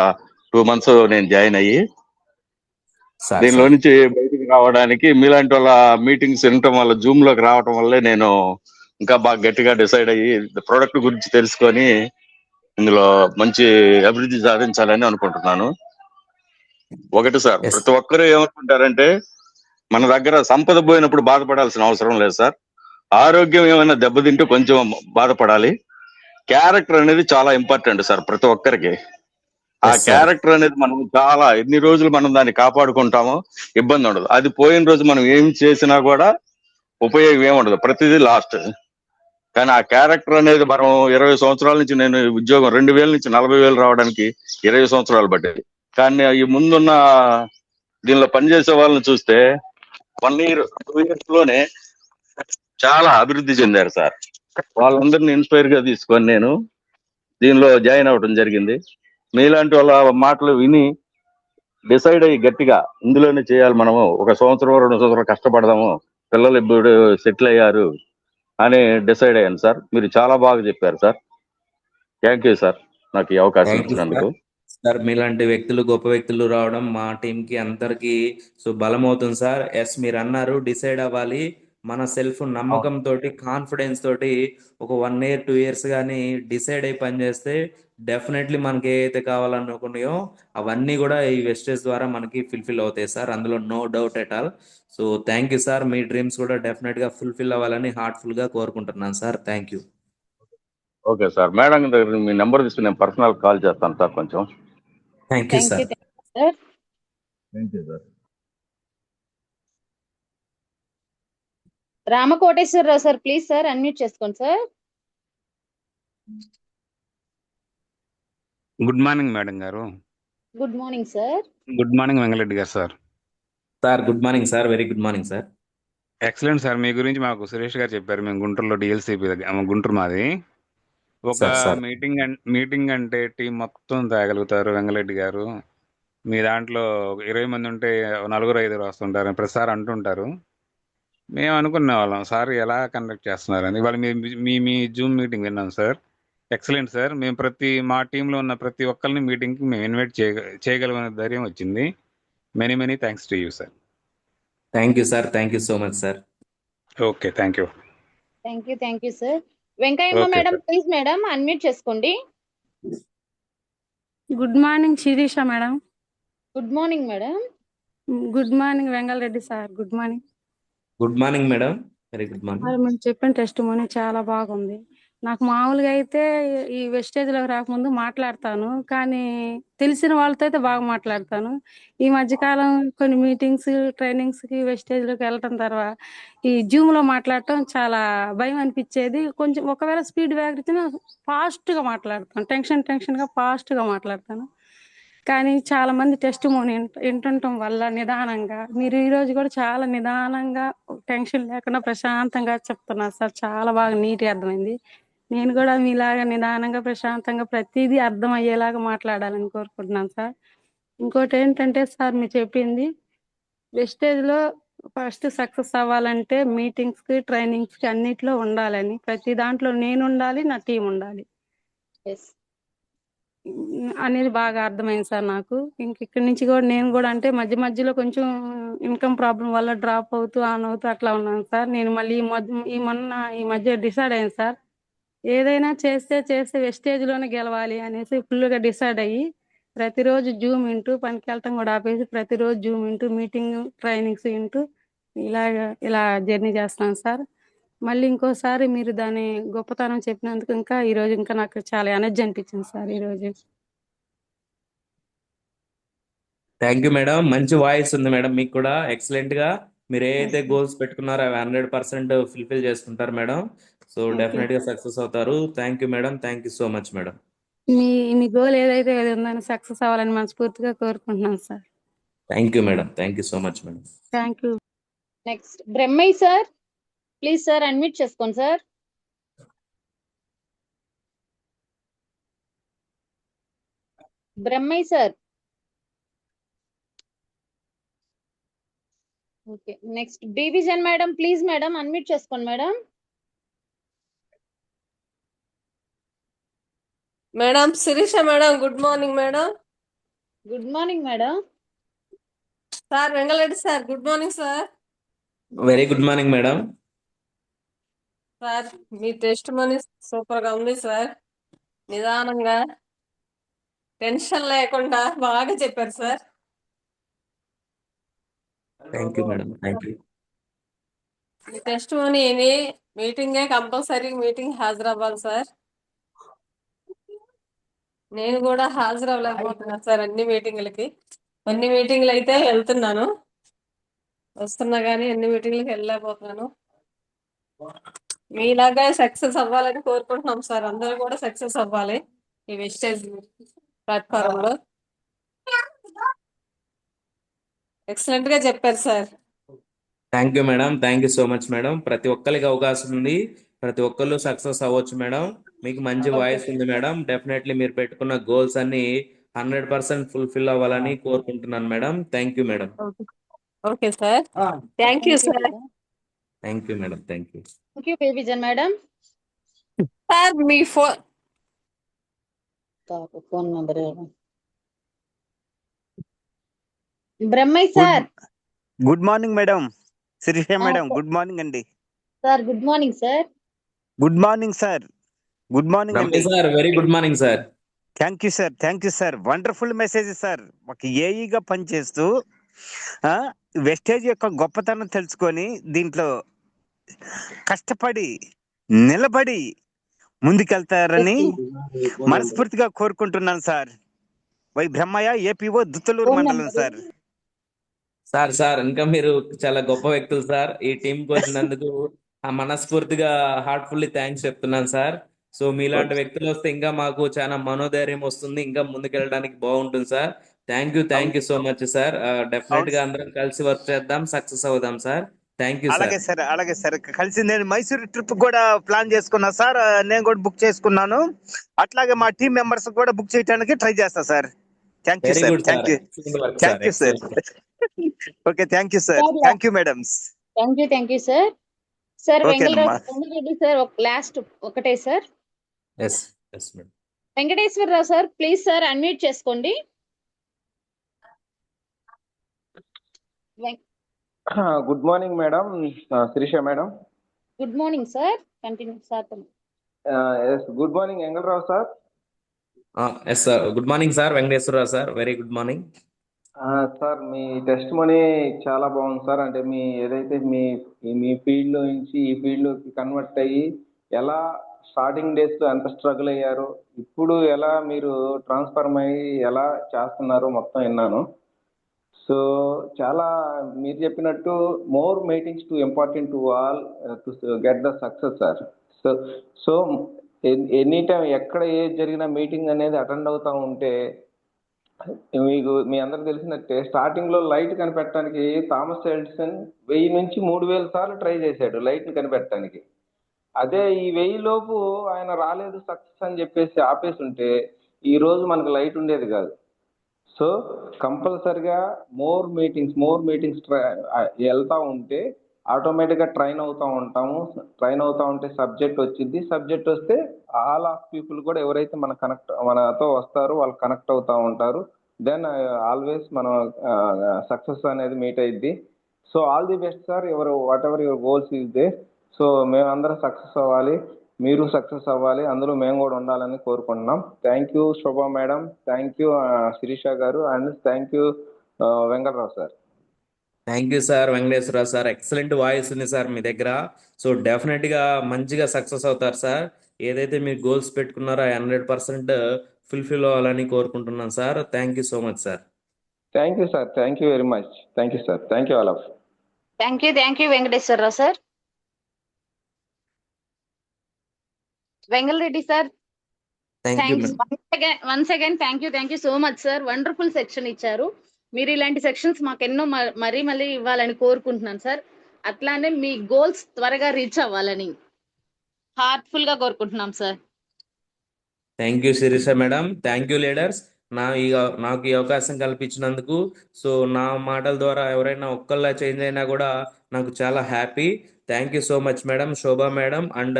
2 months నేను జాయిన్ అయ్యి సార్ దీనిలో సార్ నుంచి బయటకు రావడానికి మీలాంటి వాళ్ళ మీటింగ్స్ వినటం వల్ల జూమ్ లోకి రావటం వల్లే నేను ఇంకా బాగా గట్టిగా డిసైడ్ అయ్యి ప్రోడక్ట్ గురించి తెలుసుకొని ఇందులో మంచి అభివృద్ధి సాధించాలని అనుకుంటున్నాను. ఒకటి సార్, Yes. ప్రతి ఒక్కరూ ఏమనుకుంటారంటే మన దగ్గర సంపద పోయినప్పుడు బాధపడాల్సిన అవసరం లేదు సార్. ఆరోగ్యం ఏమైనా దెబ్బతింటే కొంచెం బాధపడాలి. క్యారెక్టర్ అనేది చాలా ఇంపార్టెంట్ సార్ ప్రతి ఒక్కరికి. ఆ Yes, sir. క్యారెక్టర్ అనేది మనం చాలా ఎన్ని రోజులు మనం దాన్ని కాపాడుకుంటామో ఇబ్బంది ఉండదు. అది పోయిన రోజు మనం ఏం చేసినా కూడా ఉపయోగం ఏమి ఉండదు, ప్రతిదీ లాస్ట్. కానీ ఆ క్యారెక్టర్ అనేది మనం 20 సంవత్సరాల నుంచి నేను ఉద్యోగం 2000 నుంచి 40,000 రావడానికి 20 సంవత్సరాలు పడ్డది. కానీ ఈ ముందున్న దీనిలో పనిచేసే వాళ్ళని చూస్తే 1 year 2 years లోనే చాలా అభివృద్ధి చెందారు సార్. వాళ్ళందరినీ ఇన్స్పైర్ గా తీసుకొని నేను దీనిలో జాయిన్ అవ్వడం జరిగింది. మీలాంటి వాళ్ళ మాటలు విని డిసైడ్ అయ్యి గట్టిగా ఇందులోనే చేయాలి, మనము 1 సంవత్సరం 2 సంవత్సరాలు కష్టపడదాము, పిల్లలు ఇప్పుడు సెటిల్ అయ్యారు అని డిసైడ్ అయ్యాను సార్. మీరు చాలా బాగా చెప్పారు సార్. థ్యాంక్ యూ సార్ నాకు ఈ అవకాశం థ్యాంక్ యూ ఇచ్చినందుకు. సార్. మీలాంటి వ్యక్తులు, గొప్ప వ్యక్తులు రావడం మా టీంకి అందరికి బలం అవుతుంది సార్. ఎస్, మీరు అన్నారు డిసైడ్ అవ్వాలి. మన సెల్ఫ్ నమ్మకం తోటి, కాన్ఫిడెన్స్ తోటి ఒక 1 year 2 years కానీ డిసైడ్ అయి పనిచేస్తే డెఫినెట్లీ మనకి ఏదైతే కావాలనుకున్నాయో అవన్నీ కూడా ఈ వెస్టేజ్ ద్వారా మనకి ఫుల్ఫిల్ అవుతాయి సార్. అందులో no doubt at all. So thank you sir. మీ డ్రీమ్స్ కూడా డెఫినెట్ గా ఫుల్ఫిల్ అవ్వాలని హార్ట్ఫుల్ గా కోరుకుంటున్నాను sir. Thank you. Okay sir, madam దగ్గర మీ నెంబర్ తీసుకుని నేను పర్సనల్ కాల్ చేస్తాను సార్ కొంచెం. Thank you sir. Sir. Thank you sir. Ramakoteswararao sir, please sir unmute చేసుకోండి సార్. గుడ్ మార్నింగ్ మేడం గారు. Good morning sir. Good morning Venkatareddy గారు sir. Sir good morning sir. Very good morning sir. Excellent sir. మీ గురించి మాకు సురేష్ గారు చెప్పారు. మేము గుంటూరులో డిఎల్సిపి దగ్గర, గుంటూరు మాది. ఒక సార్. మీటింగ్ అంటే టీం మొత్తం తేగలుగుతారు వెంకటరెడ్డి గారు. మీ దాంట్లో 20 మంది ఉంటే 4-5 వస్తుంటారు ప్రతిసారి అంటుంటారు. మేము అనుకునే వాళ్ళం సార్ ఎలా కండక్ట్ చేస్తున్నారని. ఇవాళ మీ జూమ్ మీటింగ్ విన్నాం సార్. Excellent sir. మేము మా టీంలో ఉన్న ప్రతి ఒక్కరిని మీటింగ్కి మేము ఇన్వైట్ చేయగలిగిన ధైర్యం వచ్చింది. Many thanks to you sir. Thank you sir. Thank you so much sir. Okay, thank you. Thank you sir. Venkayyamma Okay, madam, sir. Please madam unmute చేసుకోండి. Good morning Sirisha madam. Good morning madam. Good morning Vengalreddy sir. Good morning. Good morning madam. Very good morning. మరి మీరు చెప్పిన test money చాలా బాగుంది. నాకు మామూలుగా అయితే ఈ వెస్టేజ్లోకి రాకముందు మాట్లాడతాను, కానీ తెలిసిన వాళ్ళతో అయితే బాగా మాట్లాడతాను. ఈ మధ్యకాలం కొన్ని మీటింగ్స్, ట్రైనింగ్స్కి వెస్టేజ్లోకి వెళ్ళటం తర్వాత ఈ జూమ్లో మాట్లాడటం చాలా భయం అనిపించేది. కొంచెం ఒకవేళ స్పీడ్ బ్యాగ్ ఇచ్చినా ఫాస్ట్గా మాట్లాడతాను, టెన్షన్గా ఫాస్ట్గా మాట్లాడతాను. కానీ చాలా మంది టెస్ట్ మోని వింటుండటం వల్ల నిదానంగా, మీరు ఈరోజు కూడా చాలా నిదానంగా, టెన్షన్ లేకుండా ప్రశాంతంగా చెప్తున్నారు సార్. చాలా బాగా నీట్గా అర్థమైంది. నేను కూడా మీలాగా నిదానంగా, ప్రశాంతంగా ప్రతిదీ అర్థమయ్యేలాగా మాట్లాడాలని కోరుకుంటున్నాను సార్. ఇంకోటి ఏంటంటే సార్, మీరు చెప్పింది వెస్టేజ్లో ఫస్ట్ సక్సెస్ అవ్వాలంటే మీటింగ్స్కి, ట్రైనింగ్స్కి అన్నిట్లో ఉండాలని. ప్రతి దాంట్లో నేను ఉండాలి, నా టీం ఉండాలి అనేది బాగా అర్థమైంది సార్ నాకు. ఇక్కడి నుంచి కూడా నేను కూడా అంటే మధ్యలో కొంచెం ఇన్కమ్ ప్రాబ్లం వల్ల డ్రాప్ అవుతూ ఆన్ అవుతూ అట్లా ఉన్నాను సార్. నేను మళ్ళీ ఈ మధ్య డిసైడ్ అయ్యాను సార్, ఏదైనా చేస్తే వెస్టేజ్లోనే గెలవాలి అనేసి ఫుల్గా డిసైడ్ అయ్యి ప్రతిరోజు జూమ్ వింటూ, పనికి వెళ్ళటం కూడా ఆపేసి ప్రతిరోజు జూమ్ వింటూ, మీటింగ్, ట్రైనింగ్స్ వింటూ ఇలా జర్నీ చేస్తాను సార్. మళ్ళీ ఇంకోసారి మీరు దాని గొప్పతనం చెప్పినందుకు ఈరోజు ఇంకా నాకు చాలా ఎనర్జీ అనిపించింది సార్ ఈరోజు. Thank you madam. మంచి వాయిస్ ఉంది మేడం మీకు కూడా. ఎక్సలెంట్ గా మీరు ఏదైతే గోల్స్ పెట్టుకున్నారో అవి 100% ఫుల్ఫిల్ చేసుకుంటారు మేడం. సో డెఫినెట్ గా సక్సెస్ అవుతారు. Thank you madam. Thank you so much madam. మీ గోల్ ఏదైతే ఉందని సక్సెస్ అవ్వాలని మనస్ఫూర్తిగా కోరుకుంటున్నాను sir. Thank you madam. Thank you so much madam. Thank you. Next Brahmaiah sir. Please sir unmute చేసుకోండి sir. Brahmaiah sir. Okay, next division madam. Please madam unmute చేసుకోండి madam. Madam Sirisha madam, good morning madam. Good morning madam. Sir Vengalreddy sir, good morning sir. Very good morning madam. Sir మీ testimony super గా ఉంది sir. నిదానంగా tension లేకుండా బాగా చెప్పారు sir. Thank you madam, thank you. ఈ టెస్ట్ మనీని మీటింగే కంపల్సరీ మీటింగ్ హాజరవ్వాలి సార్. నేను కూడా హాజరవ్వలేకపోతున్నాను సార్ అన్ని మీటింగులకి. అన్ని మీటింగ్లు అయితే వెళ్తున్నాను, వస్తున్నా కానీ అన్ని మీటింగ్లకి వెళ్ళలేకపోతున్నాను. మీలాగా సక్సెస్ అవ్వాలని కోరుకుంటున్నాం సార్. అందరూ కూడా సక్సెస్ అవ్వాలి ఈ వెస్టేజ్ ప్లాట్ఫామ్ లో. ఎక్సలెంట్ గా చెప్పారు sir. Thank you madam, thank you so much madam. ప్రతి ఒక్కరికి అవకాశం ఉంది, ప్రతి ఒక్కళ్ళు సక్సెస్ అవ్వచ్చు మేడం. మీకు మంచి వాయిస్ ఉంది మేడం. డెఫినెట్లీ మీరు పెట్టుకున్న గోల్స్ అన్ని 100% ఫుల్ఫిల్ అవ్వాలని కోరుకుంటున్నాను madam. Thank you madam. Okay sir, thank you sir. Thank you madam, thank you. Thank you division madam. Sir మీ phone phone number Brahmaiah sir. Good morning madam. Sirisha madam, sir. Good morning అండి. Sir good morning sir. Good morning sir. Good morning అండి. Sir very good morning sir. Thank you sir, thank you sir. Wonderful message sir. ఒక ఏఈగా పనిచేస్తూ wastage యొక్క గొప్పతనం తెలుసుకొని దీంట్లో కష్టపడి నిలబడి ముందుకెళ్తారని మనస్ఫూర్తిగా కోరుకుంటున్నాను sir. Y Brahmaiah, APO, Duttaluru మండలం సార్. సార్ ఇంకా మీరు చాలా గొప్ప వ్యక్తులు సార్. ఈ టీంకి వచ్చినందుకు మనస్ఫూర్తిగా హార్ట్ఫుల్లీ థ్యాంక్స్ చెప్తున్నాను సార్. సో మీలాంటి వ్యక్తులు వస్తే ఇంకా మాకు చాలా మనోధైర్యం వస్తుంది, ఇంకా ముందుకెళ్ళడానికి బాగుంటుంది sir. Thank you so much sir. Definite గా అందరం కలిసి వర్క్ చేద్దాం, సక్సెస్ అవుదాం సార్. Thank you sir. అలాగే సార్, అలాగే సార్. కలిసి నేను మైసూరు ట్రిప్ కూడా ప్లాన్ చేసుకున్నా సార్. నేను కూడా బుక్ చేసుకున్నాను. అట్లాగే మా టీం మెంబర్స్ కూడా బుక్ చేయడానికి ట్రై చేస్తా sir. Thank you very sir, good thank you, sir. Thank you sir. Okay, thank you sir, thank you madams. Thank you sir. Sir okay అమ్మా. వెంకటరెడ్డి సార్ లాస్ట్ ఒకటే sir. Yes madam. Venkateswararao sir, please sir unmute చేసుకోండి. Good morning madam. Sirisha madam. Good morning sir. Continue sir. Good morning Engalarao sir. Yes sir, good morning sir. Venkateswararao sir, very good morning. Sir మీ testimony చాలా బాగుంది sir. అంటే మీ ఏదైతే మీ field లో నుంచి ఈ field లోకి కన్వర్ట్ అయ్యి ఎలా స్టార్టింగ్ డేస్ లో ఎంత స్ట్రగుల్ అయ్యారో, ఇప్పుడు ఎలా మీరు ట్రాన్స్ఫర్మ్ అయ్యి ఎలా చేస్తున్నారో మొత్తం విన్నాను. సో చాలా మీరు చెప్పినట్టు more meetings to important to all to get the success sir. So any time ఎక్కడ ఏది జరిగిన మీటింగ్ అనేది అటెండ్ అవుతా ఉంటే, మీకు మీ అందరికి తెలిసినట్టే స్టార్టింగ్ లో లైట్ కనిపెట్టడానికి థామస్ ఎడిసన్ 1000 నుంచి 3000 సార్లు ట్రై చేశాడు లైట్ ని కనిపెట్టడానికి. అదే ఈ 1000 లోపు ఆయన రాలేదు సక్సెస్ అని చెప్పేసి ఆపేసి ఉంటే ఈ రోజు మనకు లైట్ ఉండేది కాదు. సో కంపల్సరిగా మోర్ మీటింగ్స్ వెళ్తా ఉంటే ఆటోమేటిక్ గా ట్రైన్ అవుతా ఉంటాము. ట్రైన్ అవుతా ఉంటే సబ్జెక్ట్ వచ్చింది. సబ్జెక్ట్ వస్తే ఆల్ ఆఫ్ పీపుల్ కూడా ఎవరైతే మనతో వస్తారో వాళ్ళు కనెక్ట్ అవుతా ఉంటారు. దెన్ ఆల్వేస్ మనం సక్సెస్ అనేది మీట్ అయ్యిద్ది. So all the best sir. Whatever your goals is they. So మేమందరం సక్సెస్ అవ్వాలి, మీరు సక్సెస్ అవ్వాలి, అందులో మేము కూడా ఉండాలని కోరుకుంటున్నాం. Thank you Shobha madam, thank you Sirisha గారు, and thank you Venkatarao sir. Thank you sir. Venkateswararao sir, excellent voice ఉంది సార్ మీ దగ్గర. సో డెఫినెట్ గా మంచిగా సక్సెస్ అవుతారు సార్. ఏదైతే మీరు గోల్స్ పెట్టుకున్నారో 100% ఫుల్ఫిల్ అవ్వాలని కోరుకుంటున్నాను sir. Thank you so much sir. Thank you sir, thank you very much. Thank you sir, thank you all of. Thank you Venkateswararao sir. Vengalreddy sir, once again thank you so much sir. Wonderful section ఇచ్చారు మీరు. ఇలాంటి sections మాకు ఎన్నో మరీ ఇవ్వాలని కోరుకుంటున్నాను sir. అట్లానే మీ గోల్స్ త్వరగా రీచ్ అవ్వాలని హార్ట్ఫుల్ గా కోరుకుంటున్నాం sir. Thank you Shirisha madam. Thank you leaders. నాకు ఈ అవకాశం కల్పించినందుకు. సో నా మాటల ద్వారా ఎవరైనా ఒక్కళ్ళ చేంజ్ అయినా కూడా నాకు చాలా happy. Thank you so much madam, Shobha madam and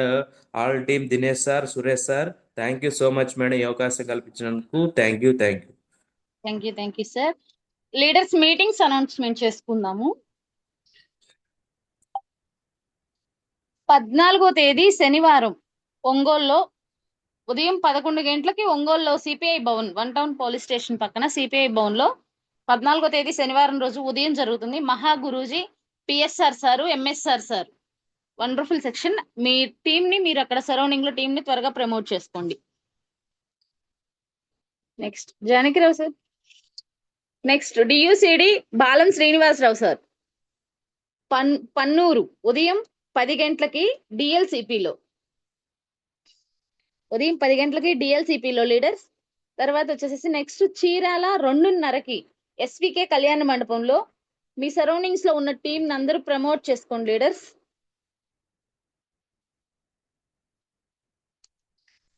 all team, Dinesh sir, Suresh sir. Thank you so much madam ఈ అవకాశం కల్పించినందుకు. Thank you. Thank you sir. Leaders meetings announcement చేసుకుందాము. 14వ తేదీ శనివారం ఒంగోలులో ఉదయం 11 గంటలకి ఒంగోలులో CPI Bhavan, one town police station పక్కన సిపిఐ భవన్ లో 14వ తేదీ శనివారం రోజు ఉదయం జరుగుతుంది. మహా గురూజీ, PSR sir, MSR sir, wonderful section. మీ టీమ్ ని మీరు అక్కడ సరౌండింగ్ లో టీమ్ ని త్వరగా ప్రమోట్ చేసుకోండి. Next Janakirao sir. Next DUCD Balam Srinivasarao sir, Pannuru ఉదయం 10 గంటలకి డిఎల్సిపిలో, ఉదయం 10 గంటలకి డిఎల్సిపిలో లీడర్స్. తర్వాత వచ్చేసి నెక్స్ట్ చీరాల 2:30కి ఎస్వికే కళ్యాణ మండపంలో. మీ సరౌండింగ్స్ లో ఉన్న టీం అందరూ ప్రమోట్ చేసుకోండి లీడర్స్.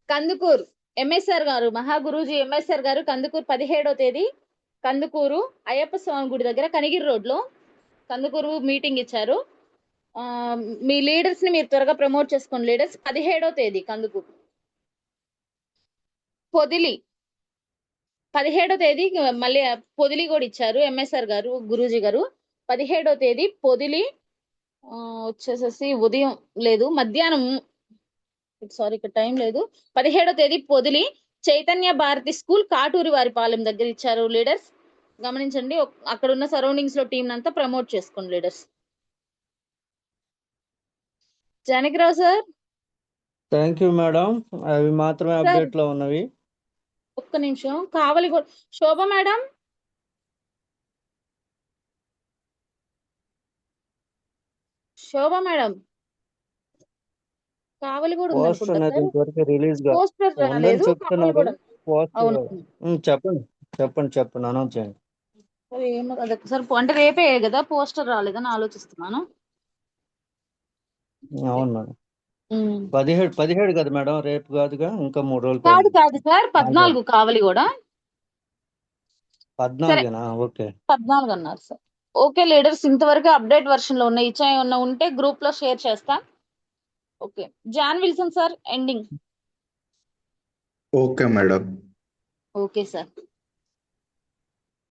కందుకూరు ఎంఎస్ఆర్ గారు, మహాగురూజీ ఎంఎస్ఆర్ గారు కందుకూరు 17వ తేదీ కందుకూరు అయ్యప్ప స్వామి గుడి దగ్గర కనిగిరి రోడ్ లో కందుకూరు మీటింగ్ ఇచ్చారు. మీ లీడర్స్ ని మీరు త్వరగా ప్రమోట్ చేసుకోండి లీడర్స్. 17వ తేదీ కందుకూరు. పొదిలి 17వ తేదీ మళ్ళీ పొదిలి కూడా ఇచ్చారు ఎంఎస్ఆర్ గారు, గురూజీ గారు. 17వ తేదీ పొదిలి వచ్చేసేసి ఉదయం లేదు, మధ్యాహ్నం, సారీ ఇక్కడ టైం లేదు. 17వ తేదీ పొదిలి చైతన్య భారతి స్కూల్ కాటూరి వారి పాలెం దగ్గర ఇచ్చారు లీడర్స్. గమనించండి. అక్కడ ఉన్న సరౌండింగ్స్ లో టీం అంతా ప్రమోట్ చేసుకోండి leaders. Janaki Rao sir. Thank you madam. అవి మాత్రమే సార్ అప్డేట్ లో ఉన్నవి. ఒక్క నిమిషం. కావలి శోభ మేడం, శోభ మేడం కావలి కూడా ఉంది పోస్ట్ అనుకుంటా అనేది సార్. ఇంతవరకు రిలీజ్ గా పోస్టర్ ఉందని రాలేదు, కావలి చెప్తున్నారు. కూడా. పోస్ట్ అవును చెప్పండి అనౌన్స్ చేయండి. ఏమో అదొకసారి అంటే రేపే కదా, పోస్టర్ రాలేదని ఆలోచిస్తున్నాను. అవును మేడం. 17 కదా మేడం, రేపు కాదుగా, ఇంకా 3 రోజులు కాదు టైం. సార్, 14 కావలి కూడా. సరే 14 ఓకే. 14 అన్నారు సార్. ఓకే లీడర్స్, ఇంతవరకు అప్డేట్ వర్షన్ లో ఉన్నాయి. ఇచ్చా ఏమన్నా ఉంటే గ్రూప్ లో షేర్ చేస్తా. Okay John Wilson sir ending. Okay madam. Okay sir.